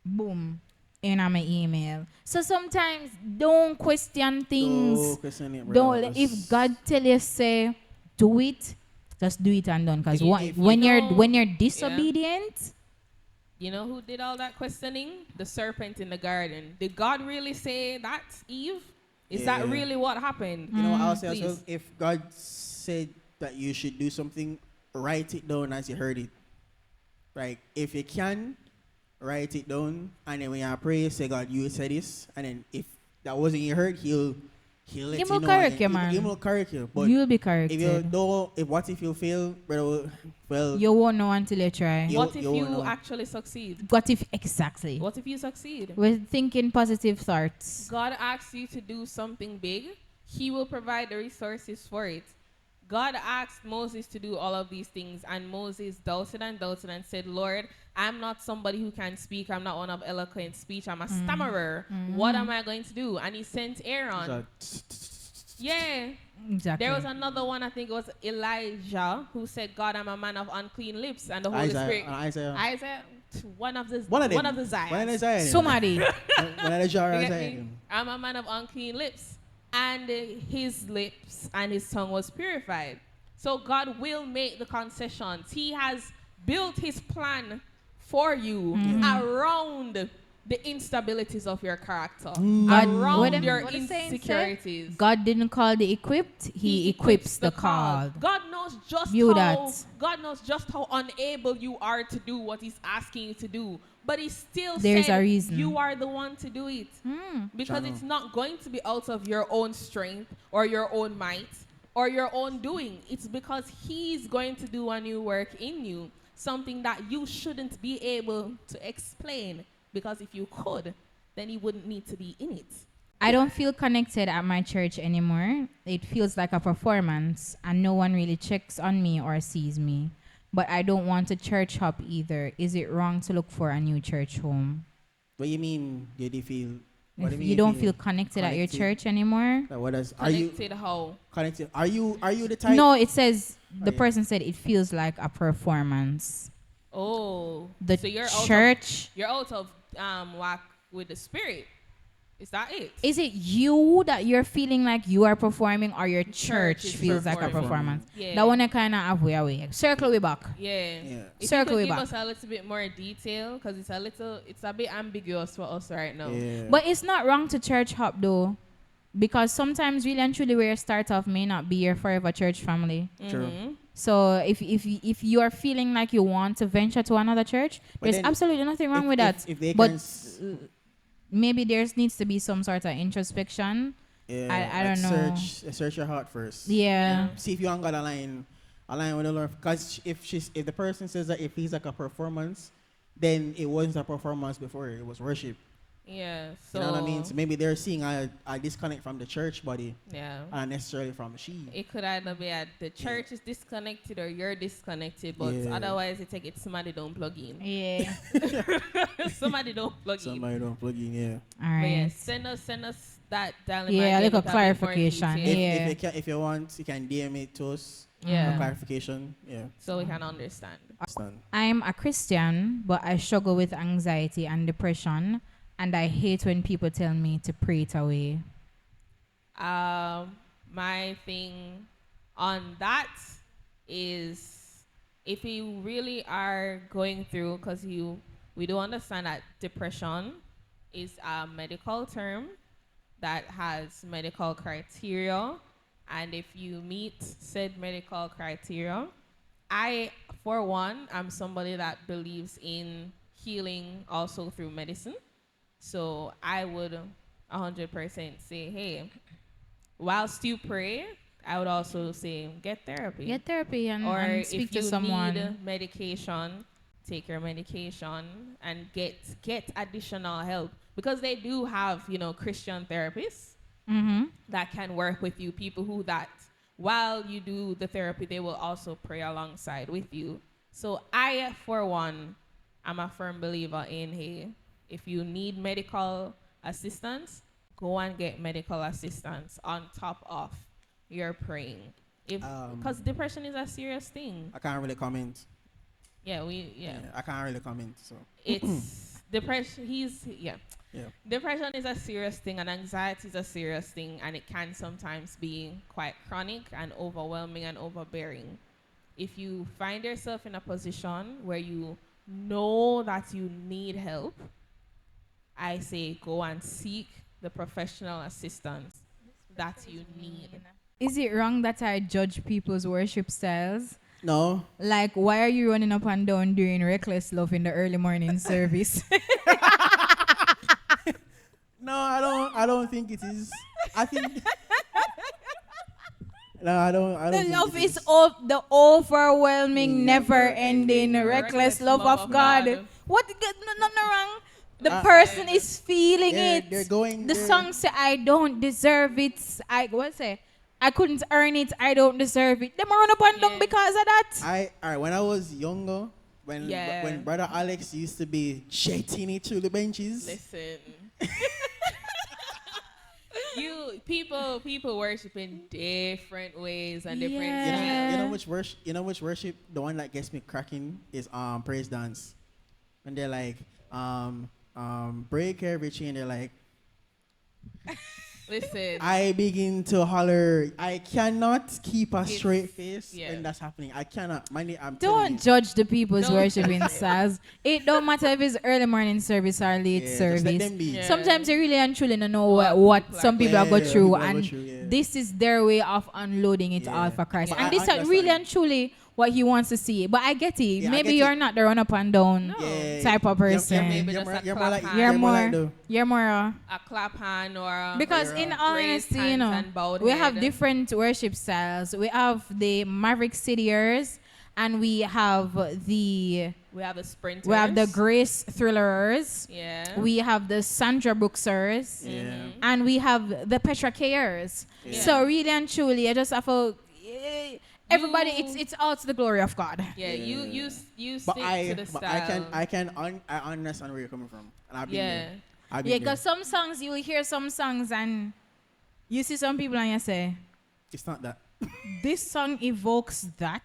boom in my email. So sometimes don't question things. Don't question it, bro. Don't if God tell you say do it, just do it and done. Because If you when you're know- when you're disobedient, You know who did all that questioning? The serpent in the garden. Did God really say that, Eve? Is that Yeah. really what happened? You know, I'll say as well, Please. if God said that you should do something, write it down as you heard it. Right? If you can, write it down, and then when you pray, say, God, you said this, and then if that wasn't you heard, he'll let He you will know. correct and you, he man. will correct you. But you'll be if you corrected. don't, what if you fail, brother? Well, You won't know until you try. You- What if you you know. actually succeed? What if exactly? What if you succeed? We're thinking positive thoughts. God asks you to do something big, He will provide the resources for it. God asked Moses to do all of these things, and Moses doubted and said, Lord, I'm not somebody who can speak. I'm not one of eloquent speech. I'm a stammerer. What am I going to do? And he sent Aaron. Yeah. Exactly. There was another one, I think it was Elijah, who said, God, I'm a man of unclean lips. And the Holy Spirit. Isaiah, one of the One of them. One of the Zions. One of the Zions. Somebody. One of the jar You of get me? Zion. I'm a man of unclean lips. And his lips and his tongue was purified. So God will make the concessions. He has built his plan for you around the instabilities of your character, around your what the saying say? insecurities. God didn't call the equipped, he equips the called. God knows just View how that. God knows just how unable you are to do what He's asking you to do. But He still There's said a reason. you are the one to do it. Because it's not going to be out of your own strength or your own might or your own doing. It's because He's going to do a new work in you, something that you shouldn't be able to explain. Because if you could, then you wouldn't need to be in it. I don't feel connected at my church anymore. It feels like a performance, and no one really checks on me or sees me. But I don't want a church hop either. Is it wrong to look for a new church home? What do you mean? Did you feel? What do If mean you don't feel connected at your connected? church anymore? Like, what does? Are you Connected how? connected? Are you the type? No, it says the yeah. person said it feels like a performance. Oh. The so you're church. You're out of whack with the spirit. Is that it? Is it you that you're feeling like you are performing, or your church is feels like a performing. performance? Yeah. That one I kind of halfway away. Circle way back. Yeah. Yeah. If Circle you it could give back. us a little bit more detail, because it's a bit ambiguous for us right now. Yeah. But it's not wrong to church hop though, because sometimes really and truly where you start off may not be your forever church family. True. So if you are feeling like you want to venture to another church, But there's then absolutely nothing wrong with that. If they But can, maybe there needs to be some sort of introspection. yeah, I don't know. Search your heart first. Yeah. See if you ain't got align with the Lord. Because if the person says that if he's like a performance, then it wasn't a performance before. It was worship. Yeah. So You know what I mean? So maybe they're seeing a disconnect from the church body, yeah. and not necessarily from she. It could either be at the church is disconnected or you're disconnected, but Yeah. otherwise it take it somebody don't plug in. Yeah. Somebody don't plug in. Somebody don't plug in, yeah. All But yeah, right. send us that dilemma. Yeah, again like a with bit more clarification. detail. Yeah. If you want, you can DM it to us. Yeah. For clarification. Yeah. So we can understand. Understand. I'm a Christian, but I struggle with anxiety and depression, and I hate when people tell me to pray it away. My thing on that is if you really are going through, because we do understand that depression is a medical term that has medical criteria, and if you meet said medical criteria I, for one, I'm somebody that believes in healing also through medicine. So I would 100% say, hey, whilst you pray, I would also say get therapy. Get therapy Or and speak if to you need someone. medication, take your medication and get additional help because they do have, Christian therapists Mm-hmm. that can work with you, people who that while you do the therapy, they will also pray alongside with you. So I, for one, am a firm believer in, hey, if you need medical assistance, go and get medical assistance on top of your praying. If because depression is a serious thing. I can't really comment. Yeah. I can't really comment. So It's depression. yeah. Depression is a serious thing, and anxiety is a serious thing, and it can sometimes be quite chronic and overwhelming and overbearing. If you find yourself in a position where you know that you need help, I say go and seek the professional assistance that you need. Is it wrong that I judge people's worship styles? No. Like, why are you running up and down during reckless love in the early morning service? No, I don't. I don't think it is. I think. No, I don't. I don't. The think love it is of the overwhelming, Never-ending never-ending, reckless love of God. God. What? Nothing wrong. The Uh, person is feeling it. They're going. The song say, "I don't deserve it." What say? I couldn't earn it. I don't deserve it. Them run up and down Yeah. because of that. Alright. When I was younger, Yeah. when brother Alex used to be jetting it through the benches. Listen. People worship in different ways and different Yeah. You know which worship? You know which worship? The one that gets me cracking is praise dance. When they're like break every chain. They're like, Listen. I begin to holler. I cannot keep a It's- straight face yeah. when that's happening. I cannot. I'm telling Don't you. judge the people's Don't worshiping judge it. styles. It don't matter if it's early morning service or late Yeah, service. just let them be. Yeah. Sometimes you really and truly don't know What what people are some people are going go through. through, Yeah, people are and go through, yeah. this is their way of unloading it all Yeah. for Christ. But And I this is understand. really and truly what he wants to see. But I get it. Yeah, I Maybe get you're it. not the run up and down No. Yeah, type of person. maybe just a you're more like clap hand. You're you're more like more. the You're more. A clap hand or a Because You're in right. all raised honesty, hands and bowed we have head. different worship styles. We have the Maverick Cityers, and we have the sprinters. we have the Grace Thrillers. Yeah. We have the Sandra Brooksers. yeah. And we have the Petra Kers. Yeah. So really and truly, I just have to everybody. You- It's all to the glory of God. Yeah, Yeah. you But stick to the style. I understand where you're coming from, and I've been Yeah. there. I've been Yeah, there. because some songs you will hear some songs and you see some people and you say, It's not that. this song evokes that.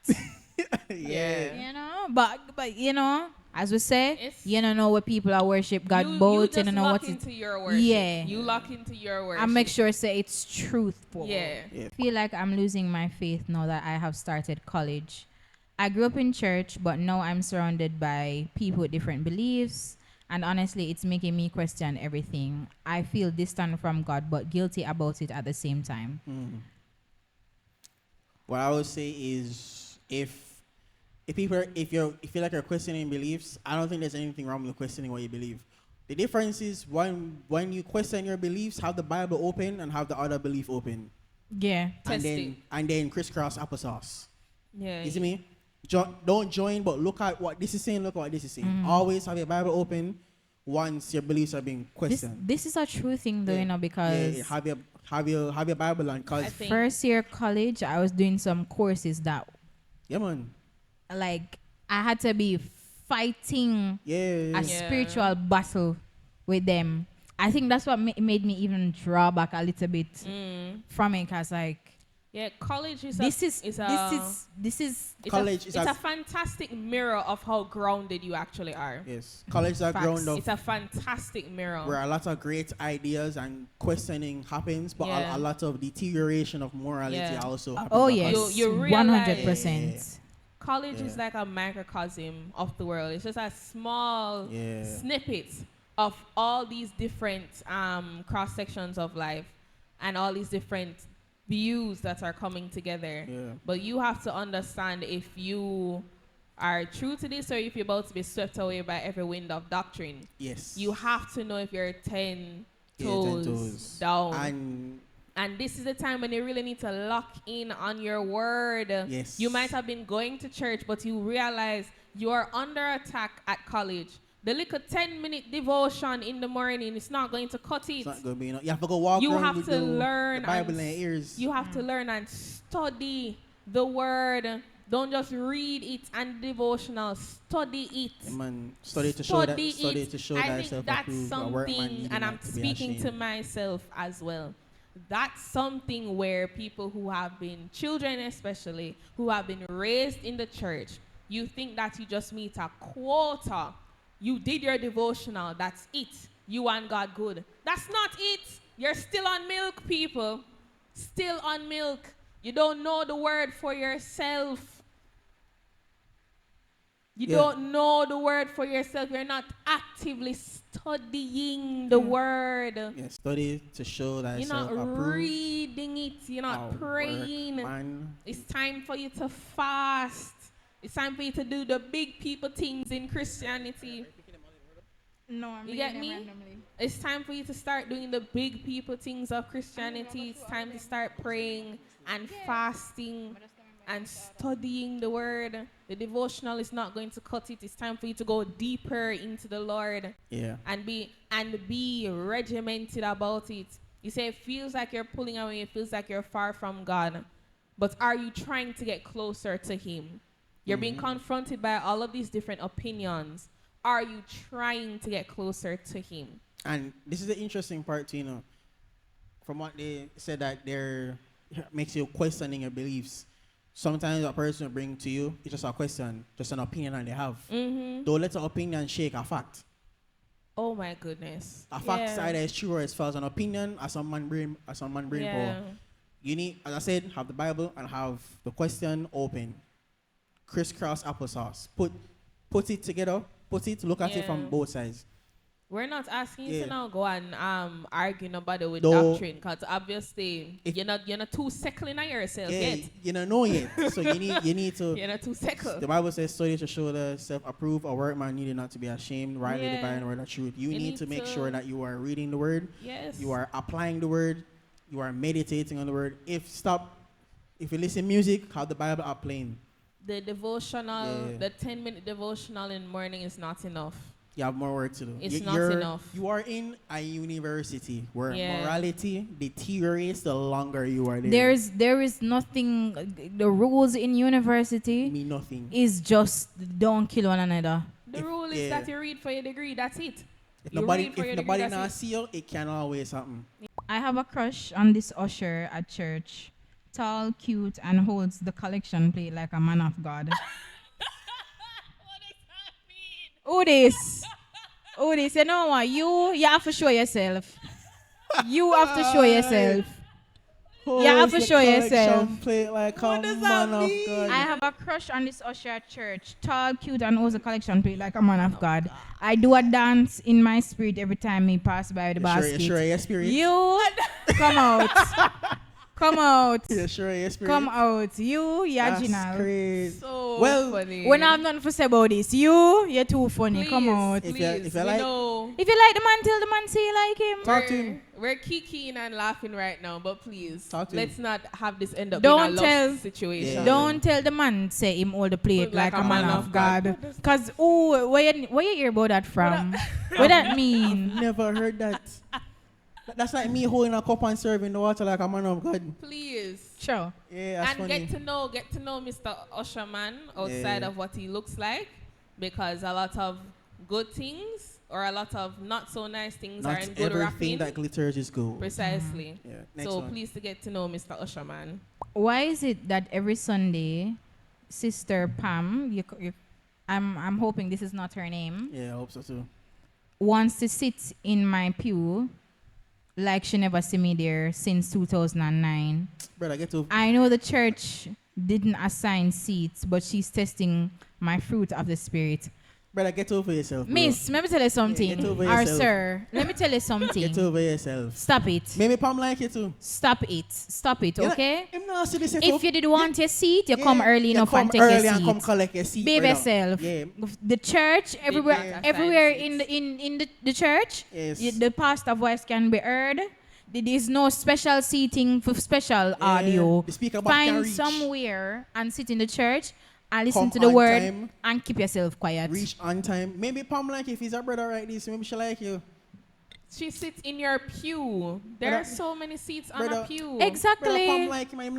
Yeah. You know, but you know, as we say, It's- you don't know what people are worship God you both. You just don't know lock what it. into your worship. Yeah. You lock into your worship. I make sure say it's truthful. Yeah. Yeah. I feel like I'm losing my faith now that I have started college. I grew up in church, but now I'm surrounded by people with different beliefs. And honestly, it's making me question everything. I feel distant from God, but guilty about it at the same time. What I would say is if you feel like you're questioning beliefs, I don't think there's anything wrong with questioning what you believe. The difference is when you question your beliefs, have the Bible open and have the other belief open, Yeah. Test and then crisscross applesauce. Yeah. You see me? Don't join, but look at what this is saying. Look at what this is saying. Always have your Bible open once your beliefs are being This, questioned. this is a true thing though, Yeah. you know, because Yeah, have your Bible on, I cause think first year college, I was doing some courses that yeah man, like I had to be fighting yeah, a spiritual battle with them. I think that's what made me even draw back a little bit from it, cause like yeah, college is this is it's college is it's a fantastic mirror of how grounded you actually are. yes, college are Facts. ground up It's a fantastic mirror. where a lot of great ideas and questioning happens, but Yeah. a lot of deterioration of morality Yeah. also happens. oh because- yes, You realize- 100%. College is Yeah. like a microcosm of the world. It's just a small Yeah. snippet of all these different cross sections of life and all these different views that are coming together. Yeah. But you have to understand if you are true to this or if you're about to be swept away by every wind of doctrine. Yes. You have to know if you're 10 Yeah, toes, 10 toes down. And This is the time when you really need to lock in on your word. yes. You might have been going to church, but you realize you are under attack at college. The little 10-minute devotion in the morning is not going to cut it. It's not gonna be enough. You have to go walk You around have with to learn the Bible and in your ears. You have to learn and study the word. Don't just read it and devotional. Study it. Man, study to show that. Study Study it. to show I that think that's self-approved. A workman something, needing and I'm not to be speaking to ashamed. myself as well. That's something where people who have been, children especially, who have been raised in the church, you think that you just meet a quota. You did your devotional, that's it. You and God good. That's not it. You're still on milk, people. Still on milk. You don't know the word for yourself. You don't know the word for yourself. You're not actively studying the word. Yeah, study to show that You're not self-approved. reading it. You're not praying. Workman. It's time for you to fast. It's time for you to do the big people things in Christianity. No, I'm You get me? It's time for you to start doing the big people things of Christianity. It's time to start praying and fasting and studying the word. The devotional is not going to cut it. It's time for you to go deeper into the Lord. Yeah. And be regimented about it. You say it feels like you're pulling away, it feels like you're far from God. But are you trying to get closer to him? You're being confronted by all of these different opinions. Are you trying to get closer to him? And this is the interesting part, you know. From what they said that makes you questioning your beliefs. Sometimes a person will bring to you, it's just a question, just an opinion that they have. Don't let the opinion shake a fact. Oh my goodness. A fact is either it's true or it's false. An opinion as some man brain power. You need, as I said, have the Bible and have the question open. Crisscross applesauce. Put it together. Look at it from both sides. We're not asking you to now go and argue nobody with Though, doctrine, because obviously you're not too settling on yourself yeah, yet. you don't know yet. So you need to. You're not too settled. The Bible says, study to show the self-approved, a workman needed not to be ashamed, rightly dividing the word of truth. You need to make sure that you are reading the word. Yes. You are applying the word. You are meditating on the word. If you listen music, have the Bible up playing. The devotional, the 10-minute devotional in the morning is not enough. You have more work to do. It's not enough. You are in a university where morality deteriorates the longer you are there. There is nothing. The rules in university mean nothing. Is just don't kill one another. The rule is that you read for your degree. That's it. If nobody not see you, it can always happen. I have a crush on this usher at church. Tall, cute, and holds the collection plate like a man of God. Who this? You know what? You have to show yourself. You have to show yourself. You have to show yourself. Plate like a man of God. I have a crush on this usher at church. Tall, cute, and holds a collection plate like a man of God. I do a dance in my spirit every time he pass by the basket. Sure, your spirit. You come out. Come out. Yeah, sure, your spirit. Come out. You, Yajinal. That's crazy. So funny. When I have nothing to say about this, you're too funny. Please, come out. Please, if you like the man, tell the man say you like him. Talk to him. We're kikiing and laughing right now, but please, Talk to let's him. not have this end up Don't in a tell- lost situation. Yeah. Don't tell the man say him hold the plate like a man of God. Cause where you hear about that from? What that mean? Never heard that. That's like me holding a cup and serving the water like a man of God. Please. Sure. Yeah, that's And funny. get to know Mr. Usherman outside of what he looks like, because a lot of good things or a lot of not so nice things are in good everything rapping. that glitters is gold. Precisely. Yeah. Next So one. please to get to know Mr. Usherman. Why is it that every Sunday, Sister Pam, I'm hoping this is not her name, Yeah, I hope so too. wants to sit in my pew like she never see me there since 2009. Brother, get to. I know the church didn't assign seats, but she's testing my fruit of the spirit. Brother, get over yourself, bro. Miss, let me tell you something. get over Or yourself. sir, let me tell you Get something. over yourself. Stop it. Maybe Pam like you too. Stop it. Stop it, okay? Him not see the setup. If you did want your seat, you come early you enough come and take early your and come seat. collect your seat. Behave brother. yourself. Yeah. The church, everywhere, Yeah. everywhere Sign in the church, Yes. the pastor voice can be heard. There is no special seating for special audio. The speaker box can Find reach. somewhere and sit in the church and listen Come to the on word time. and keep yourself quiet. Reach on time. Maybe Pam like if he's a brother like this. Maybe she like you. She sits in your pew. There are Brother- so many seats on brother- a pew. Brother Exactly. Pam like him. You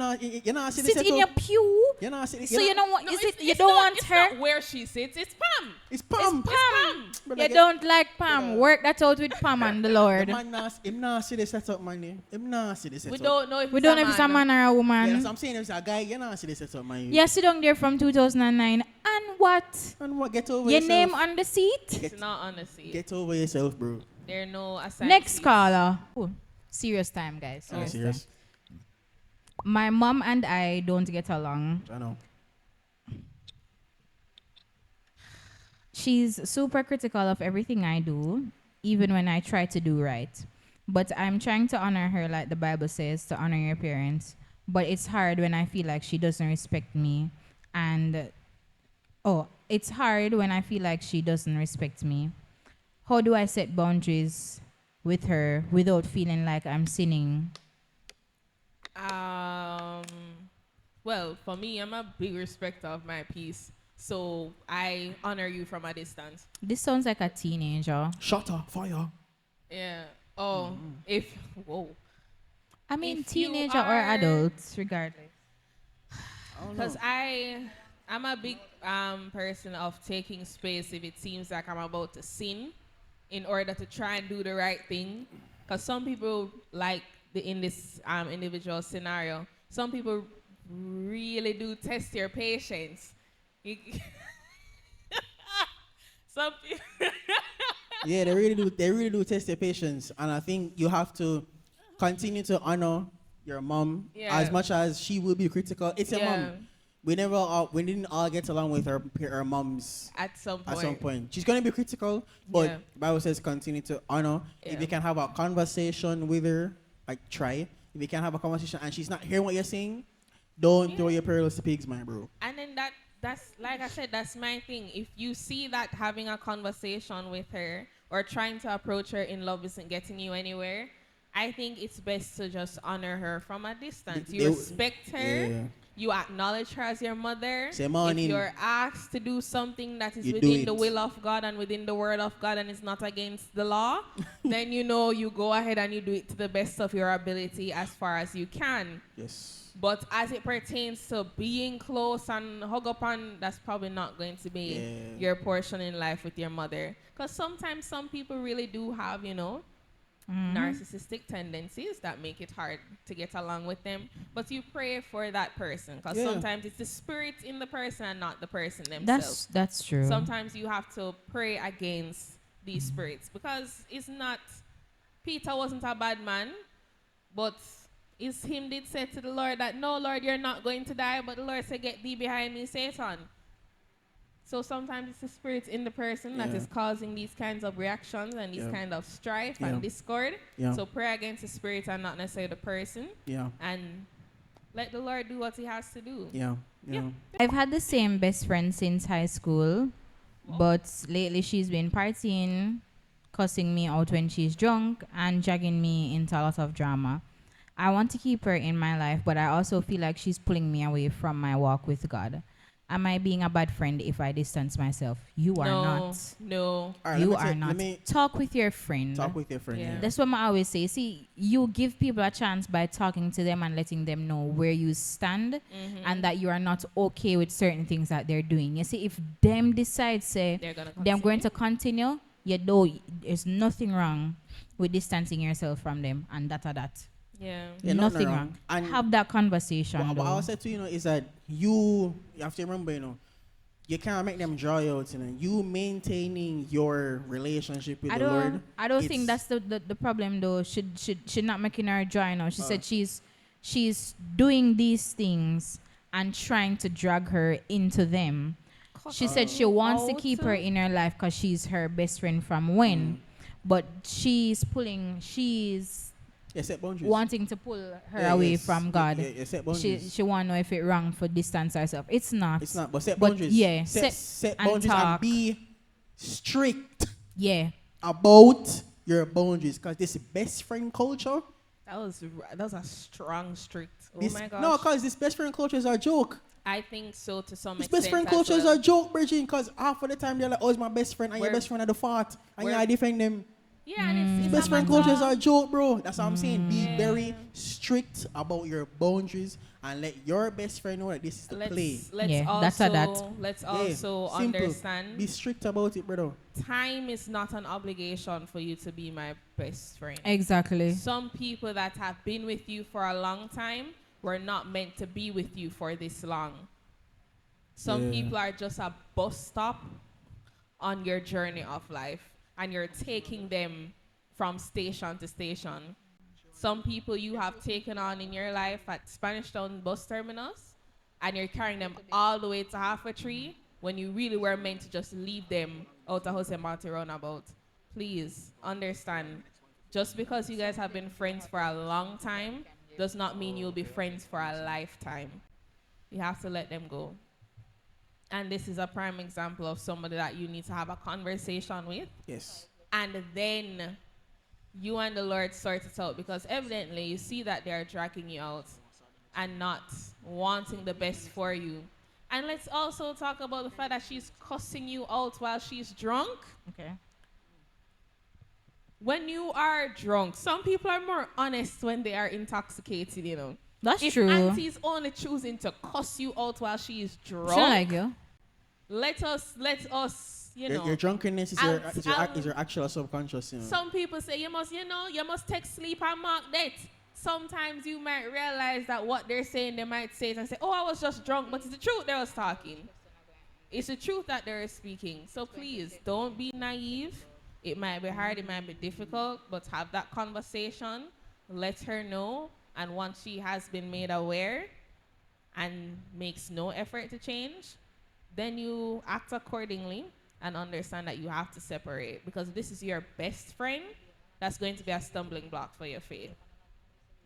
know see the Sit setup. in your pew. You know see. So you don't want? No, Is it's- it you it's don't not- want it's her? not where she sits. It's Pam. It's Pam. It's Pam. Brother, You get- don't like Pam. brother. Work that out with Pam and the The Lord. man him not see the setup, man. Him not see the setup. We don't know if We it's don't a know if it's a man or a Yeah, that's woman. what I'm saying. If it's a guy, you not see the setup, man. Yeah, sit down there from 2009. And what? And what? Get over Your yourself. name on the seat? It's not on the seat. Get over yourself, bro. There are no assigned Next seats. caller. Ooh, serious time, guys. Are you Serious serious? time. My mom and I don't get along. I know. She's super critical of everything I do, even when I try to do right. But I'm trying to honor her like the Bible says to honor your parents. But it's hard when I feel like she doesn't respect me. And it's hard when I feel like she doesn't respect me. How do I set boundaries with her without feeling like I'm sinning? Um, well, for me, I'm a big respecter of my peace. So I honor you from a distance. This sounds like a teenager. Shutter, fire. Yeah. Oh, if, whoa. I mean, If you teenager or are- adults, regardless. Because I'm a big person of taking space if it seems like I'm about to sin in order to try and do the right thing. Because some people, like in this individual scenario, some people really do test your patience. Some people. Yeah, they really do. They really do test your patience, and I think you have to continue to honor your mom Yeah. as much as she will be critical. It's your Yeah. mom. We didn't all get along with her moms At some point. at some point. She's gonna be critical, but Yeah. the Bible says continue to honor. If Yeah. you can have a conversation with her, like try. If you can have a conversation and she's not hearing what you're saying, don't throw your pearls to pigs, my bro. And then that's like I said, that's my thing. If you see that having a conversation with her or trying to approach her in love isn't getting you anywhere, I think it's best to just honor her from a distance. You They- respect her. Yeah. You acknowledge her as your mother. Say morning. If you're asked to do something that is You do within the it. will of God and within the word of God and it's not against the law, then you go ahead and you do it to the best of your ability as far as you can. Yes. But as it pertains to being close and hug up on, that's probably not going to be Yeah. your portion in life with your mother. Because sometimes some people really do have, narcissistic tendencies that make it hard to get along with them. But you pray for that person because Yeah. sometimes it's the spirit in the person and not the person themselves. That's true. Sometimes you have to pray against these spirits because it's not. Peter wasn't a bad man, but him did say to the Lord that, no, Lord, you're not going to die. But the Lord said, get thee behind me, Satan. So sometimes it's the spirit in the person that Yeah. is causing these kinds of reactions and these Yeah. kind of strife Yeah. and discord. Yeah. So pray against the spirit and not necessarily the person. Yeah. And let the Lord do what he has to do. Yeah. Yeah. I've had the same best friend since high school, but lately she's been partying, cussing me out when she's drunk, and dragging me into a lot of drama. I want to keep her in my life, but I also feel like she's pulling me away from my walk with God. Am I being a bad friend if I distance myself? You are not. No. All right, You let are me not. Let me Talk with your friend. talk with your friend. Yeah. Yeah. That's what I always say. See, you give people a chance by talking to them and letting them know where you stand and that you are not okay with certain things that they're doing. You see, if them decide, say, They're gonna they're going continue. to continue, you know, there's nothing wrong with distancing yourself from them and that. Yeah. Yeah, nothing wrong. And Have that conversation. what though. I'll say to you, is that you have to remember, you can't make them dry out. You maintaining your relationship with the Lord. I don't it's- think that's the problem though. Should not making her dry now. She said she's doing these things and trying to drag her into them. She cuss said she you wants to out. keep her in her life because she's her best friend from when, but she's Yeah, set boundaries. wanting to pull her Yeah, away yes. from Yeah, God. yeah, yeah, set She boundaries. she want to know if it wrong for distance herself. It's not. It's not, but set But boundaries. yeah, Set and boundaries and talk. be strict Yeah, about your boundaries, because this best friend culture. That was a strong strict. Oh This, my gosh. no, because this best friend culture is a joke. I think so to some This extent best friend as culture is well. a joke, Bridget, because half of the time they're like, oh, it's my best friend, and your We're- best friend at the fart, and we're- you defend them. Yeah, and it's Best a friend matter culture is a of- joke, bro. That's what I'm saying. Be Yeah. very strict about your boundaries and let your best friend know that this is the play. Let's Yeah, also that's a that. let's Yeah, also simple. understand Be strict about it, brother. time is not an obligation for you to be my best friend. exactly. Some people that have been with you for a long time were not meant to be with you for this long. Some Yeah. people are just a bus stop on your journey of life, and you're taking them from station to station. Some people you have taken on in your life at Spanish Town bus terminus, and you're carrying them all the way to Half a Tree when you really were meant to just leave them out of Jose Marti roundabout. Please understand, just because you guys have been friends for a long time does not mean you'll be friends for a lifetime. You have to let them go. And this is a prime example of somebody that you need to have a conversation with, Yes. and then you and the Lord sort it out, because evidently you see that they're dragging you out and not wanting the best for you. And let's also talk about the fact that she's cussing you out while she's drunk. Okay. When you are drunk, some people are more honest when they are intoxicated, you know. That's If true. Auntie's only choosing to cuss you out while she is She don't drunk, like you. let us, you know. Your drunkenness is I'll- your actual subconscious. You know. Some people say you must take sleep and mark that. Sometimes you might realize that what they're saying, they might say it and say, oh, I was just drunk, but it's the truth they was talking. It's the truth that they're speaking. So please, don't be naive. It might be hard, it might be difficult, but have that conversation. Let her know. And once she has been made aware and makes no effort to change, then you act accordingly and understand that you have to separate. Because if this is your best friend, that's going to be a stumbling block for your faith.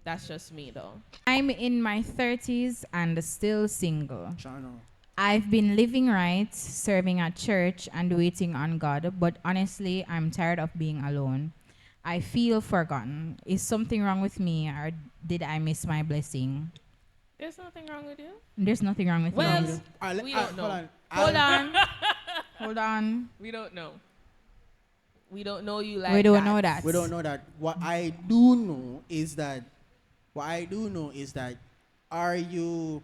That's just me, though. I'm in my 30s and still single. Chano. I've been living right, serving at church, and waiting on God, but honestly, I'm tired of being alone. I feel forgotten. Is something wrong with me, or did I miss my blessing? There's nothing wrong with you. There's nothing wrong with Well, me. we don't know. Hold on. Hold on. We don't know. We don't know you like We don't know that. We don't know that. What I do know is that, are you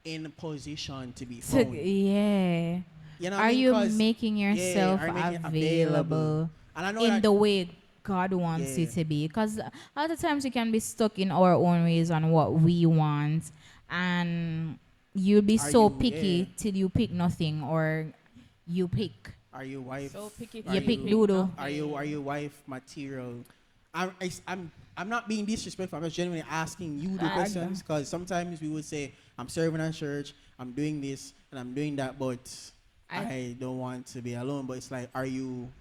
in a position to be So, found? yeah. You know what I Are mean? you 'Cause- making yeah, yourself are you making it available And I know in that, the way God wants you Yeah. to be? Because a lot of times we can be stuck in our own ways on what we want, and you'll be Are so you- picky yeah. till you pick nothing, or you pick. are you wife? So picky. Are You pick you- Ludo. Are you wife material? I'm not being disrespectful. I'm just genuinely asking you the I- questions, because sometimes we would say, I'm serving at church, I'm doing this and I'm doing that, but I don't want to be alone. But it's like, do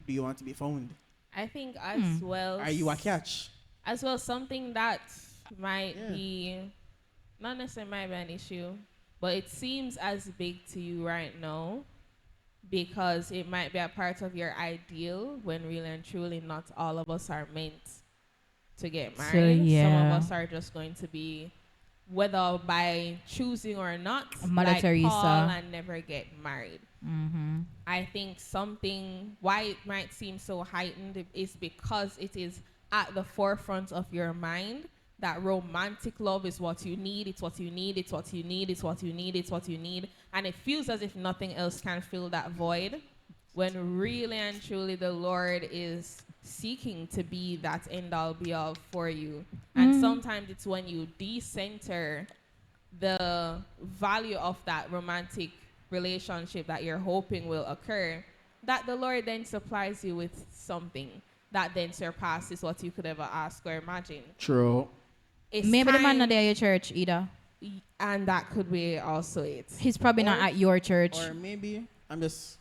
you want to be found? I think as well. Are you a catch? As well, something that might Yeah. be, not necessarily might be an issue, but it seems as big to you right now because it might be a part of your ideal, when really and truly not all of us are meant to get So, married. Some yeah. of us are just going to be, whether by choosing or not, Mother like Teresa. Paul, and never get married. Mm-hmm. I think something, why it might seem so heightened, is because it is at the forefront of your mind that romantic love is what you need, it's what you need, it's what you need, it's what you need, it's what you need. And it feels as if nothing else can fill that void, when really and truly the Lord is seeking to be that end all be all for you. And sometimes it's when you decenter the value of that romantic relationship that you're hoping will occur, that the Lord then supplies you with something that then surpasses what you could ever ask or imagine. True. It's Maybe the man time- not there at your church either. and that could be also it. He's probably not Or- at your church. Or maybe I'm just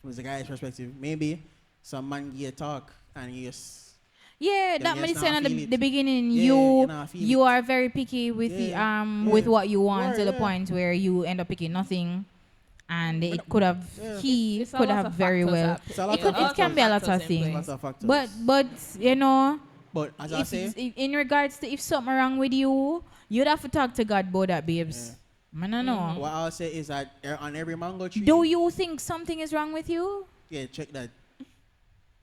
from the guy's perspective. Maybe some man get talk and you just Yeah, them that just made sense not at feel the it. beginning. Yeah, you not feel You it. are very picky with the, Yeah, with yeah. what you You want are, to the yeah. point where you end up picking nothing, and But it could have yeah. he It's a could lot have of very factors well. at It's a play. lot It of Yeah, could a it lot of can be a factors. lot factors of in A play. lot things, of but factors. you know, But as I say, if in regards to if something wrong with you, you'd have to talk to God about that, yeah. babes. Man, I know. What I'll say is that on every mango Do tree, you think something is wrong with you? yeah, check that.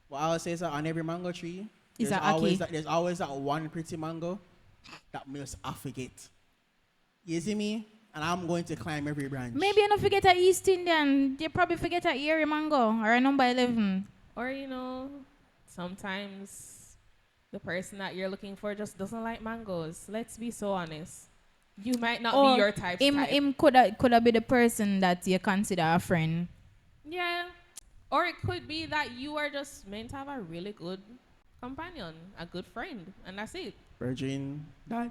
What I'll say is that on every mango tree, Is that Aki? there's always that one pretty mango that must I forget. You see me? And I'm going to climb every branch. Maybe you don't forget a East Indian. You probably forget a Erie mango or a number 11. Or, sometimes the person that you're looking for just doesn't like mangoes. Let's be so honest. You might not be Or your type. him could have be the person that you consider a friend. Yeah. Or it could be that you are just meant to have a really good companion, a good friend, and that's it. Virgin, There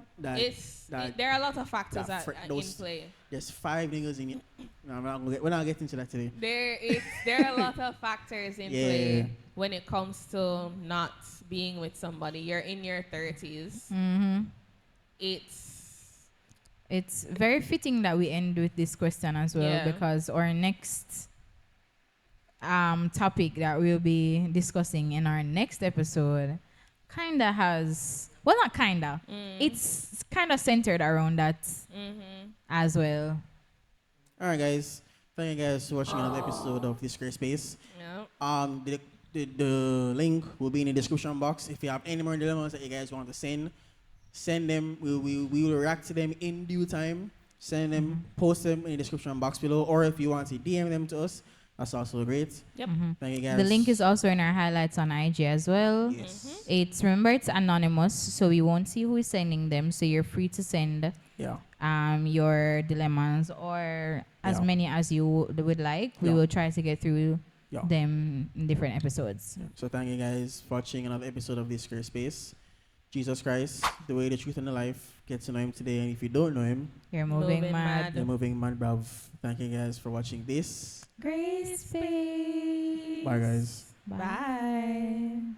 are a lot of factors in those, play. there's 5 niggas in it. No, we're not getting to that today. There are a lot of factors in Yeah. play when it comes to not being with somebody. You're in your 30s. Mm-hmm. It's very fitting that we end with this question as well, Yeah. because our next topic that we'll be discussing in our next episode kinda has, well, not kinda, it's kinda centered around that as well. All right, guys. Thank you guys for watching another episode of This Great Space. Yeah. The link will be in the description box. If you have any more dilemmas that you guys want to send them. We will react to them in due time. Send them, post them in the description box below. Or if you want to DM them to us, that's also great. Yep. Thank you guys. The link is also in our highlights on IG as well. Yes. Remember it's anonymous, so we won't see who is sending them. So you're free to send Yeah. your dilemmas or as Yeah. many as you would like. We Yeah. will try to get through Yeah. them in different episodes. So thank you guys for watching another episode of This Great Space. Jesus Christ, the way, the truth, and the life. Get to know him today. And if you don't know him, You're moving, Moving mad. mad. you're moving mad, bruv. Thank you guys for watching this. Grace Space. Bye, guys. Bye.